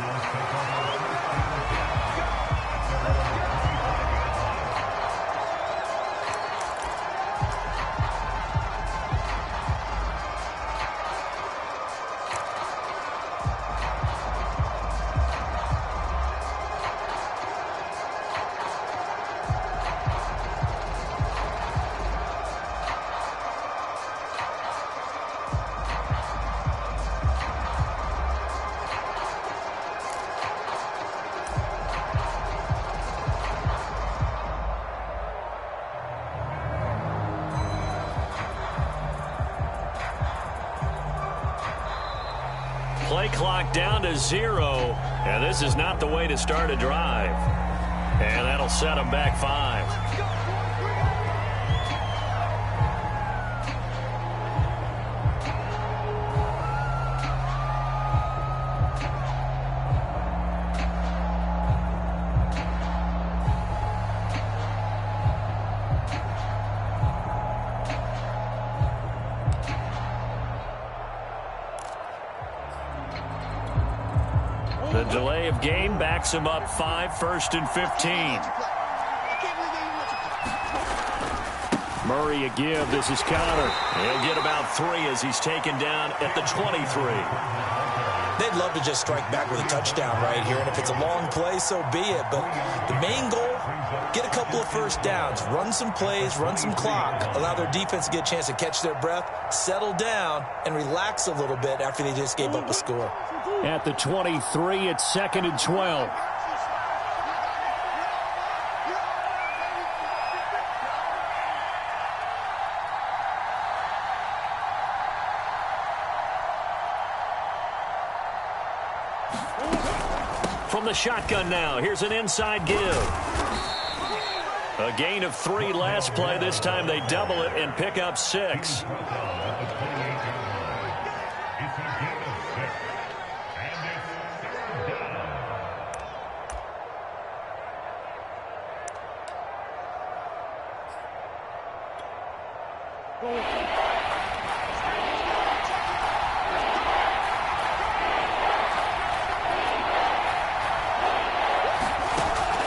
Play clock down to 0, and this is not the way to start a drive. And that'll set them back 5. The delay of game backs him up 5, 1st and 15. Murray a give. This is counter. He'll get about 3 as he's taken down at the 23. They'd love to just strike back with a touchdown right here, and if it's a long play, so be it. But the main goal, get a couple of first downs, run some plays, run some clock, allow their defense to get a chance to catch their breath, settle down, and relax a little bit after they just gave up a score. At the 23, it's 2nd and 12. From the shotgun now, here's an inside give. A gain of 3 last play. This time they double it and pick up 6.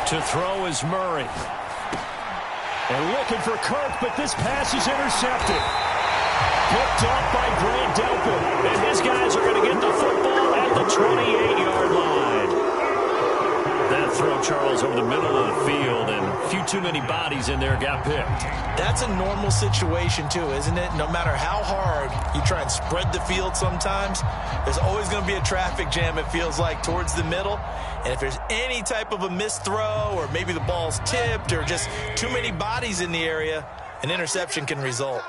To throw is Murray. And looking for Kirk, but this pass is intercepted. Picked off by Grant Delpit. And his guys are going to get the football at the 28-yard line. That throw, Charles, over the middle of the field, and a few too many bodies in there got picked. That's a normal situation, too, isn't it? No matter how hard you try and spread the field sometimes, there's always going to be a traffic jam, it feels like, towards the middle. And if there's any type of a missed throw, or maybe the ball's tipped, or just too many bodies in the area, an interception can result.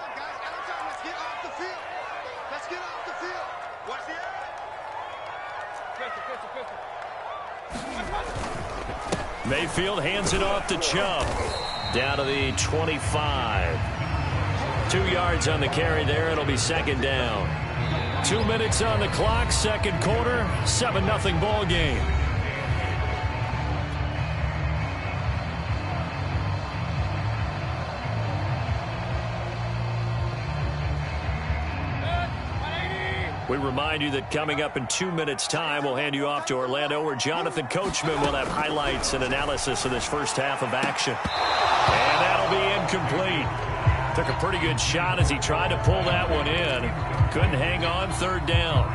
Mayfield hands it off to Chubb. Down to the 25. 2 yards on the carry there. It'll be 2nd down. 2 minutes on the clock, 2nd quarter, 7-0 ball game. We remind you that coming up in 2 minutes' time, we'll hand you off to Orlando, where Jonathan Coachman will have highlights and analysis of this first half of action. And that'll be incomplete. Took a pretty good shot as he tried to pull that one in. Couldn't hang on, 3rd down.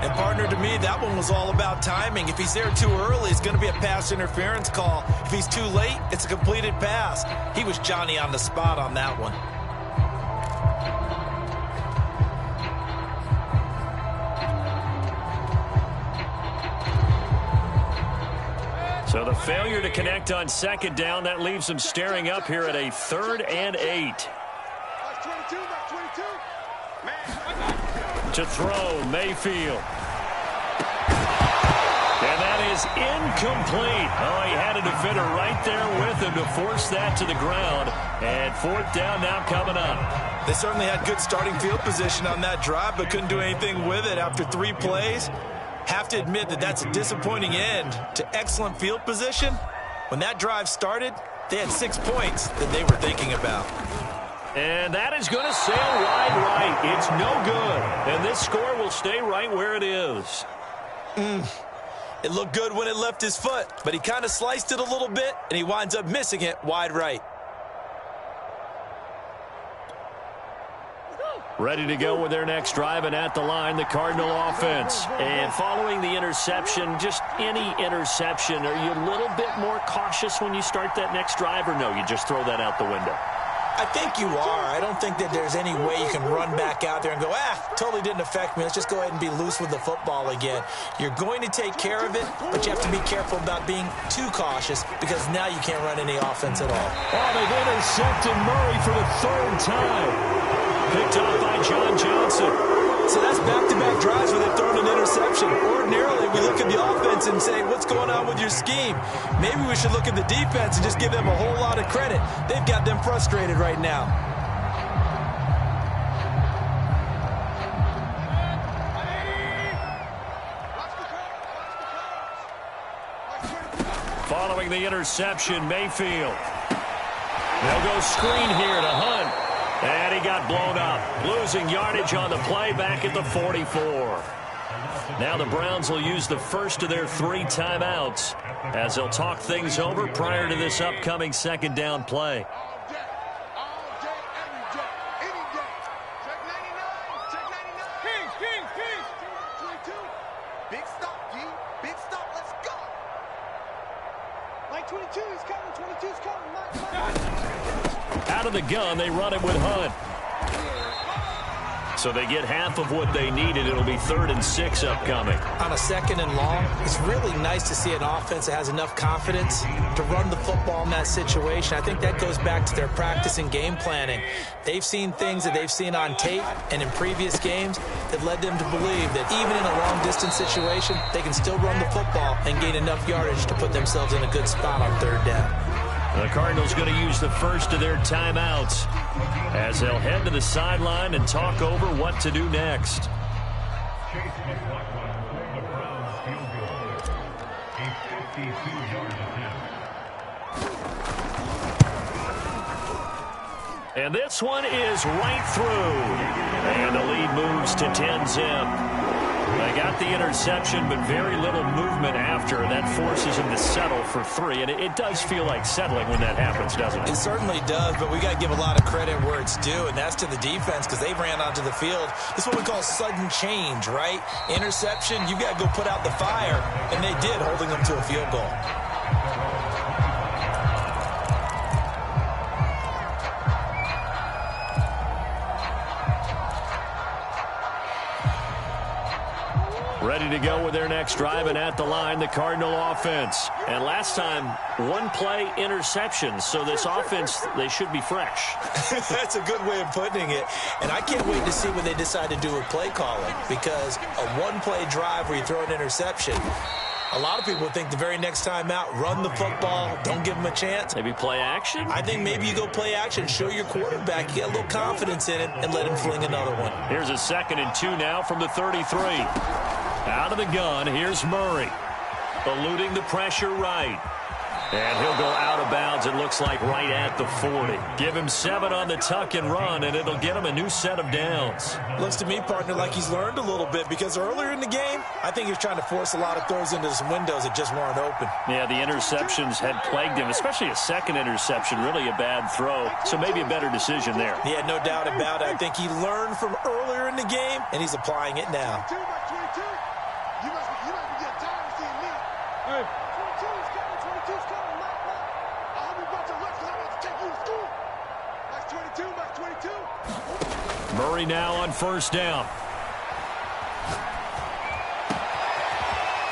And, partner, to me, that one was all about timing. If he's there too early, it's going to be a pass interference call. If he's too late, it's a completed pass. He was Johnny on the spot on that one. So the failure to connect on 2nd down, that leaves them staring up here at a 3rd and 8. To throw, Mayfield. And that is incomplete. Oh, he had a defender right there with him to force that to the ground. And 4th down now coming up. They certainly had good starting field position on that drive, but couldn't do anything with it after 3 plays. Have to admit that that's a disappointing end to excellent field position. When that drive started, they had 6 points that they were thinking about. And that is going to sail wide right. It's no good. And this score will stay right where it is. It looked good when it left his foot, but he kind of sliced it a little bit, and he winds up missing it wide right. Ready to go with their next drive, and at the line, the Cardinal offense. And following the interception, just any interception, are you a little bit more cautious when you start that next drive, or no, you just throw that out the window? I think you are. I don't think that there's any way you can run back out there and go, totally didn't affect me. Let's just go ahead and be loose with the football again. You're going to take care of it, but you have to be careful about being too cautious because now you can't run any offense at all. Oh, they've intercepted Murray for the 3rd time. Picked off by John Johnson. So that's back-to-back drives where they've thrown an interception. Ordinarily, we look at the offense and say, what's going on with your scheme? Maybe we should look at the defense and just give them a whole lot of credit. They've got them frustrated right now. Following the interception, Mayfield. They'll go screen here to Hunt. And he got blown up. Losing yardage on the play back at the 44. Now the Browns will use the first of their 3 timeouts as they'll talk things over prior to this upcoming second down play. All day, every day, any day. Check 99, check 99. Kings. 22. Big stop, G. Big stop, let's go. Like 22 is coming, 22 is coming. Out of the gun, they run it with Hunt. So they get half of what they needed. It'll be 3rd and 6 upcoming. On a 2nd and long, it's really nice to see an offense that has enough confidence to run the football in that situation. I think that goes back to their practice and game planning. They've seen things that they've seen on tape and in previous games that led them to believe that even in a long-distance situation, they can still run the football and gain enough yardage to put themselves in a good spot on 3rd down. The Cardinals going to use the first of their timeouts as they'll head to the sideline and talk over what to do next. And this one is right through. And the lead moves to 10-zip. They got the interception, but very little movement after. That forces him to settle for 3. And it does feel like settling when that happens, doesn't it? It certainly does, but we got to give a lot of credit where it's due, and that's to the defense because they ran onto the field. This is what we call sudden change, right? Interception, you got to go put out the fire, and they did, holding them to a field goal. Ready to go with their next drive, and at the line, the Cardinal offense. And last time, 1-play interception, so this offense, they should be fresh. That's a good way of putting it. And I can't wait to see what they decide to do with play calling, because a 1-play drive where you throw an interception, a lot of people think the very next time out, run the football, don't give them a chance. Maybe play action? I think maybe you go play action, show your quarterback, get a little confidence in it, and let him fling another one. Here's a 2nd and 2 now from the 33. Out of the gun, here's Murray. Eluding the pressure right. And he'll go out of bounds, it looks like right at the 40. Give him 7 on the tuck and run, and it'll get him a new set of downs. Looks to me, partner, like he's learned a little bit, because earlier in the game, I think he was trying to force a lot of throws into some windows that just weren't open. Yeah, the interceptions had plagued him, especially a 2nd interception, really a bad throw. So maybe a better decision there. Yeah, no doubt about it. I think he learned from earlier in the game, and he's applying it now. 22 by 22. You must be getting tired of seeing me. Hey. 22 is coming, 22 is coming. I hope you brought your lunch because I'm about to take you to school. Max 22. Murray now on 1st down.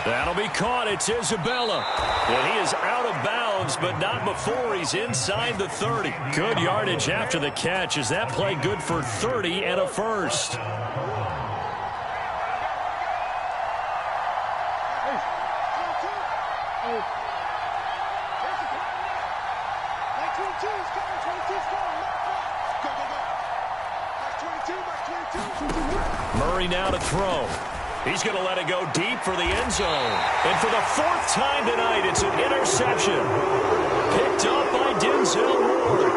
That'll be caught. It's Isabella. And he is out of bounds, but not before he's inside the 30. Good yardage after the catch. Is that play good for 30 and a first? Murray now to throw. He's going to let it go deep for the end zone. And for the 4th time tonight, it's an interception. Picked up by Denzel Ward.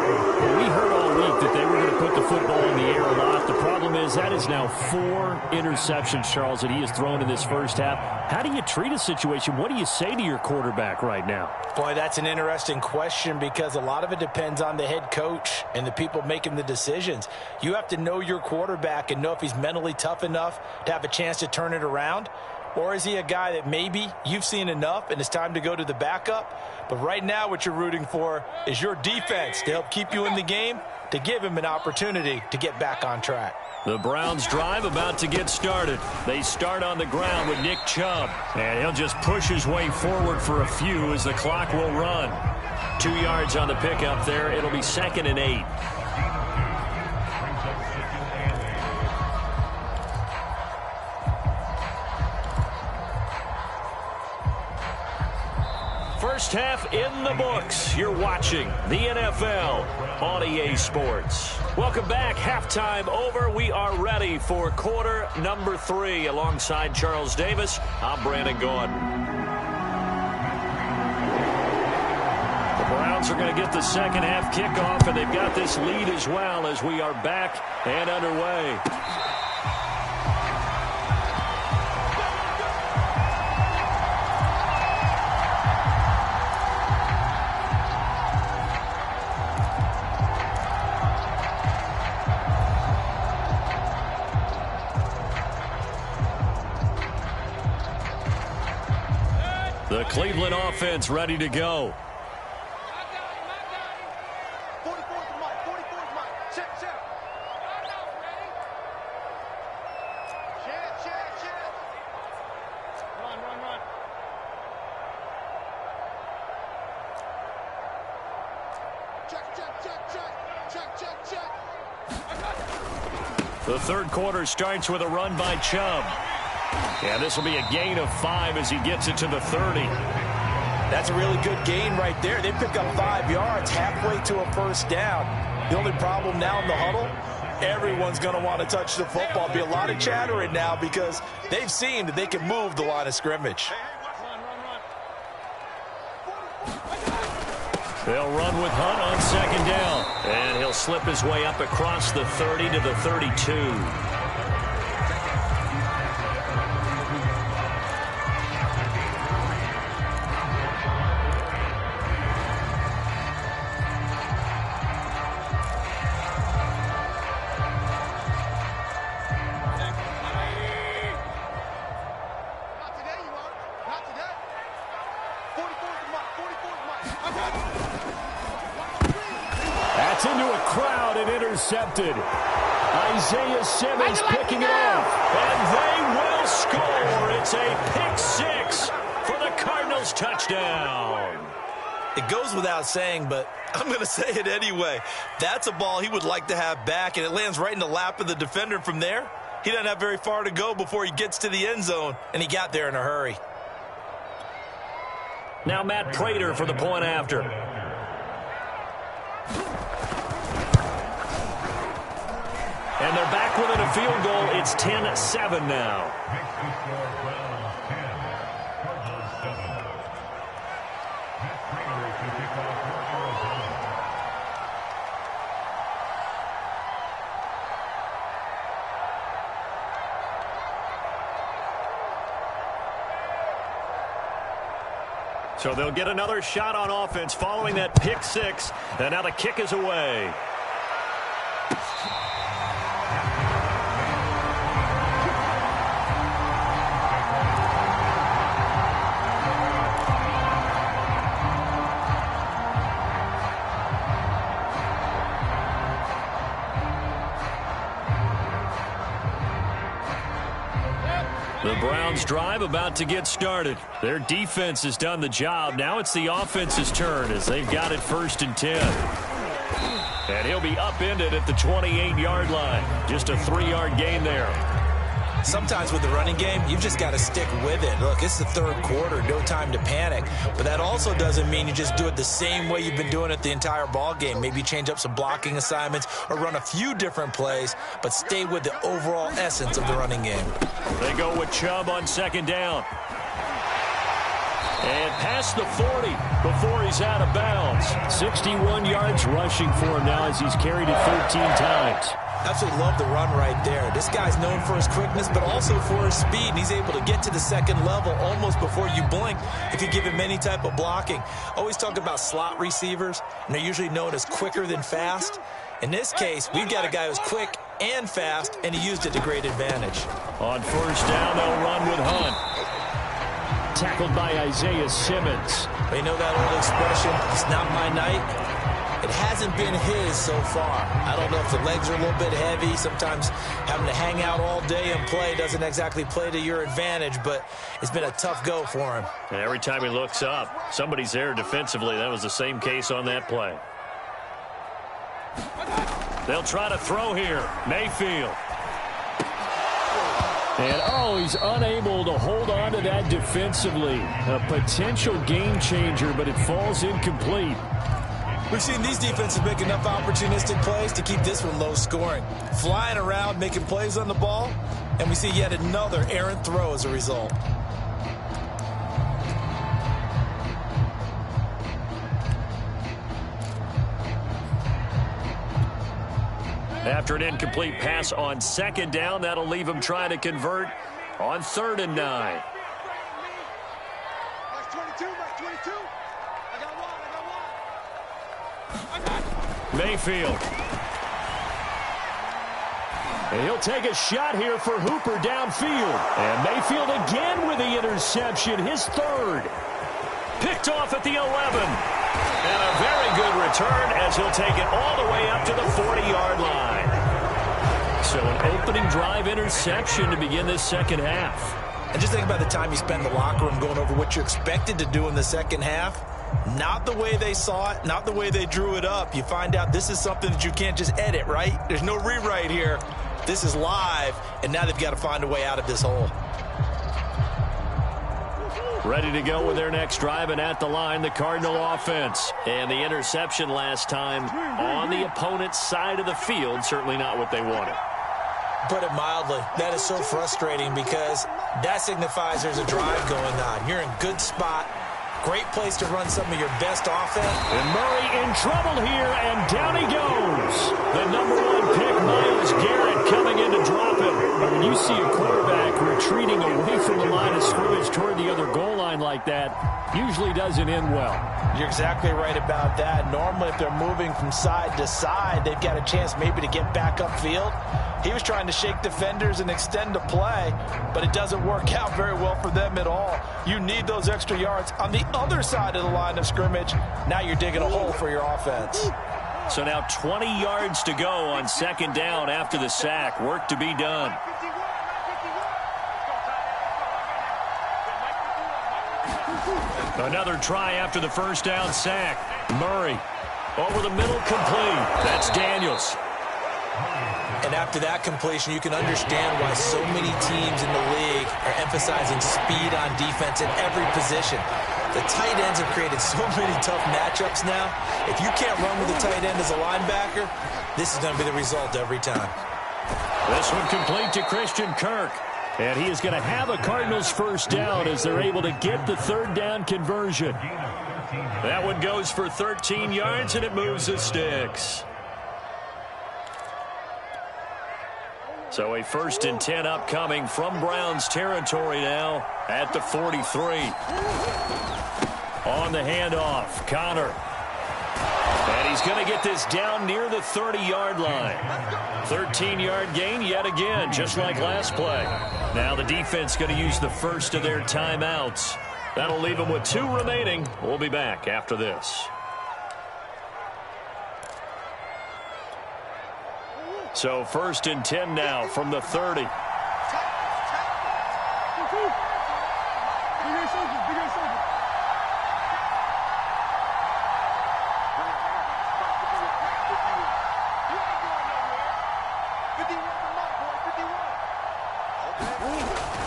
We heard all week that they were going to put the football in the air a lot. The problem is that is now 4 interceptions, Charles, that he has thrown in this first half. How do you treat a situation? What do you say to your quarterback right now? Boy, that's an interesting question because a lot of it depends on the head coach and the people making the decisions. You have to know your quarterback and know if he's mentally tough enough to have a chance to turn it around. Or is he a guy that maybe you've seen enough and it's time to go to the backup? But right now what you're rooting for is your defense to help keep you in the game, to give him an opportunity to get back on track. The Browns drive about to get started. They start on the ground with Nick Chubb. And he'll just push his way forward for a few as the clock will run. 2 yards on the pickup there. It'll be 2nd and 8. First half in the books. You're watching the NFL on EA Sports. Welcome back. Halftime over. We are ready for quarter number 3. Alongside Charles Davis, I'm Brandon Gordon. The Browns are going to get the second half kickoff, and they've got this lead as well as we are back and underway. The Cleveland offense ready to go. 44's Mike. 44's Mike. Check. Check. Run. Check. The third quarter starts with a run by Chubb. And this will be a gain of 5 as he gets it to the 30. That's a really good gain right there. They pick up 5 yards halfway to a first down. The only problem now in the huddle, everyone's going to want to touch the football. Be a lot of chattering now because they've seen that they can move the line of scrimmage. They'll run with Hunt on second down. And he'll slip his way up across the 30 to the 32. That's into a crowd and intercepted. Isaiah Simmons picking it off. And they will score. It's a pick 6 for the Cardinals touchdown. It goes without saying, but I'm going to say it anyway. That's a ball he would like to have back, and it lands right in the lap of the defender from there. He doesn't have very far to go before he gets to the end zone, and he got there in a hurry. Now Matt Prater for the point after. And they're back within a field goal. It's 10-7 now. So they'll get another shot on offense following that pick 6. And now the kick is away. The Browns drive about to get started. Their defense has done the job. Now it's the offense's turn as they've got it 1st and 10. And he'll be upended at the 28-yard line. Just a 3-yard gain there. Sometimes with the running game, you've just got to stick with it. Look, it's the third quarter, no time to panic. But that also doesn't mean you just do it the same way you've been doing it the entire ball game. Maybe change up some blocking assignments or run a few different plays, but stay with the overall essence of the running game. They go with Chubb on second down. And past the 40 before he's out of bounds. 61 yards rushing for him now as he's carried it 13 times. Absolutely love the run right there. This guy's known for his quickness, but also for his speed. And he's able to get to the second level almost before you blink if you give him any type of blocking. Always talk about slot receivers, and they're usually known as quicker than fast. In this case, we've got a guy who's quick and fast, and he used it to great advantage. On first down, they'll run with Hunt. Tackled by Isaiah Simmons. You know that old expression, it's not my night? It hasn't been his so far. I don't know if the legs are a little bit heavy. Sometimes having to hang out all day and play doesn't exactly play to your advantage, but it's been a tough go for him. And every time he looks up, somebody's there defensively. That was the same case on that play. They'll try to throw here. Mayfield. And, he's unable to hold on to that defensively. A potential game changer, but it falls incomplete. We've seen these defenses make enough opportunistic plays to keep this one low scoring. Flying around, making plays on the ball, and we see yet another errant throw as a result. After an incomplete pass on second down, that'll leave him trying to convert on 3rd and 9. That's 22. I got one. Mayfield. And he'll take a shot here for Hooper downfield. And Mayfield again with the interception, his third. Picked off at the 11. And a very good return as he'll take it all the way up to the 40-yard line. So an opening drive interception to begin this second half. And just think about the time you spend in the locker room going over what you expected to do in the second half. Not the way they saw it, not the way they drew it up. You find out this is something that you can't just edit, right? There's no rewrite here. This is live, and now they've got to find a way out of this hole. Ready to go with their next drive, and at the line, the Cardinal offense. And the interception last time on the opponent's side of the field, certainly not what they wanted. Put it mildly, that is so frustrating because that signifies there's a drive going on. You're in good spot. Great place to run some of your best offense. And Murray in trouble here, and down he goes. The number 1 pick, Myles Garrett, coming in to drop him. When you see a quarterback retreating away from the line of scrimmage toward the other goal line like that, usually doesn't end well. You're exactly right about that. Normally, if they're moving from side to side, they've got a chance maybe to get back upfield. He was trying to shake defenders and extend the play, but it doesn't work out very well for them at all. You need those extra yards on the other side of the line of scrimmage. Now you're digging a hole for your offense. So now 20 yards to go on second down after the sack. Work to be done. Another try after the first down sack. Murray over the middle, complete. That's Daniels. And after that completion, you can understand why so many teams in the league are emphasizing speed on defense in every position. The tight ends have created so many tough matchups now. If you can't run with the tight end as a linebacker, this is going to be the result every time. This one complete to Christian Kirk. And he is going to have a Cardinals first down as they're able to get the third down conversion. That one goes for 13 yards, and it moves the sticks. So a 1st and 10 upcoming from Browns territory now at the 43. On the handoff, Connor. And he's going to get this down near the 30-yard line. 13-yard gain yet again, just like last play. Now the defense going to use the first of their timeouts. That'll leave them with 2 remaining. We'll be back after this. So 1st and 10 now from the 30.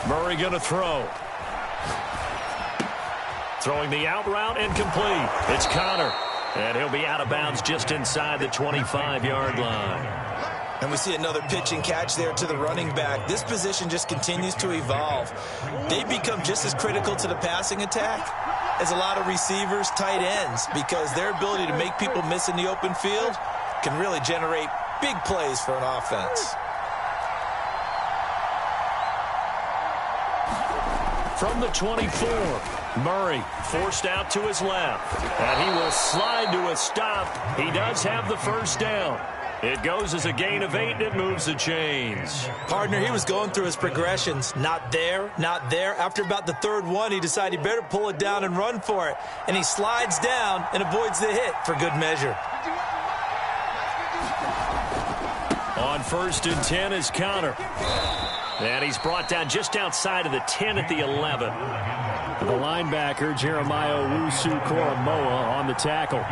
Murray going to throw. Throwing the out route and complete. It's Connor. And he'll be out of bounds just inside the 25-yard line. And we see another pitch and catch there to the running back. This position just continues to evolve. They become just as critical to the passing attack as a lot of receivers, tight ends, because their ability to make people miss in the open field can really generate big plays for an offense. From the 24, Murray forced out to his left. And he will slide to a stop. He does have the first down. It goes as a gain of 8, and it moves the chains. Partner, he was going through his progressions. Not there, not there. After about the 3rd one, he decided he better pull it down and run for it. And he slides down and avoids the hit for good measure. On 1st and 10 is Connor. And he's brought down just outside of the 10 at the 11. The linebacker, Jeremiah Owusu-Koramoah, on the tackle.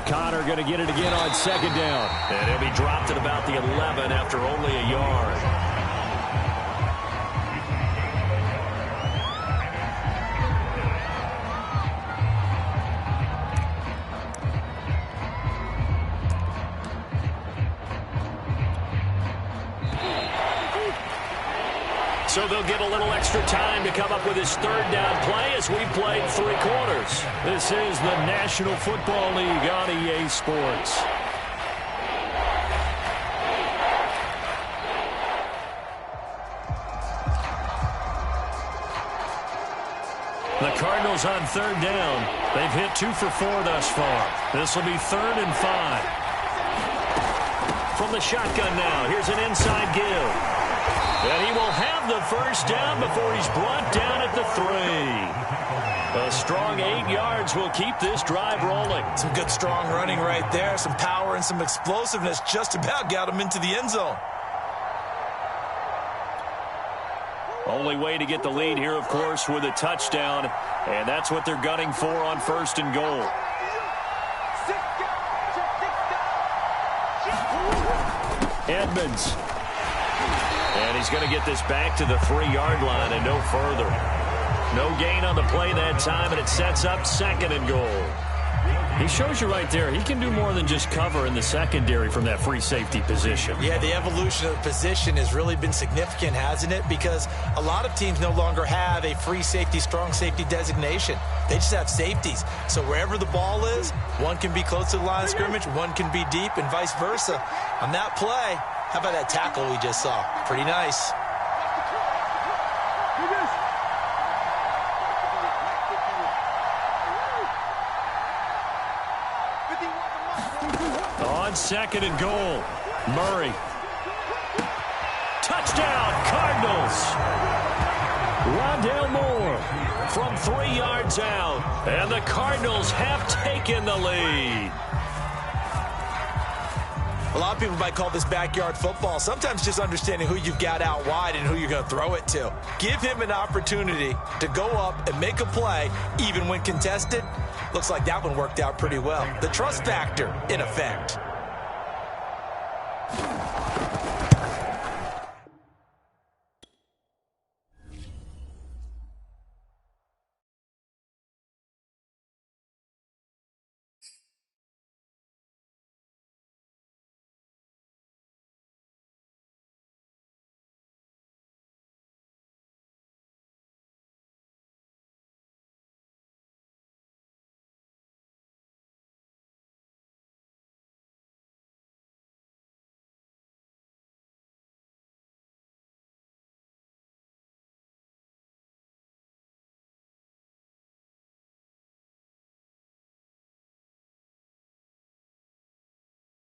Connor going to get it again on second down. And he'll be dropped at about the 11 after only a yard. So they'll get a little extra time to come up with his 3rd down play as we've played 3 quarters. This is the National Football League on EA Sports. The Cardinals on third down. They've hit 2 for 4 thus far. This will be 3rd and 5. From the shotgun now, here's an inside give. And he will have the first down before he's brought down at the 3. A strong 8 yards will keep this drive rolling. Some good strong running right there. Some power and some explosiveness just about got him into the end zone. Only way to get the lead here, of course, with a touchdown. And that's what they're gunning for on 1st and goal. Edmonds. And he's going to get this back to the 3-yard line and no further. No gain on the play that time, and it sets up 2nd and goal. He shows you right there, he can do more than just cover in the secondary from that free safety position. Yeah, the evolution of the position has really been significant, hasn't it? Because a lot of teams no longer have a free safety, strong safety designation. They just have safeties. So wherever the ball is, one can be close to the line of scrimmage, one can be deep, and vice versa. On that play, how about that tackle we just saw? Pretty nice. On 2nd and goal, Murray. Touchdown, Cardinals. Rondale Moore from 3 yards out. And the Cardinals have taken the lead. A lot of people might call this backyard football. Sometimes just understanding who you've got out wide and who you're going to throw it to. Give him an opportunity to go up and make a play, even when contested. Looks like that one worked out pretty well. The trust factor in effect.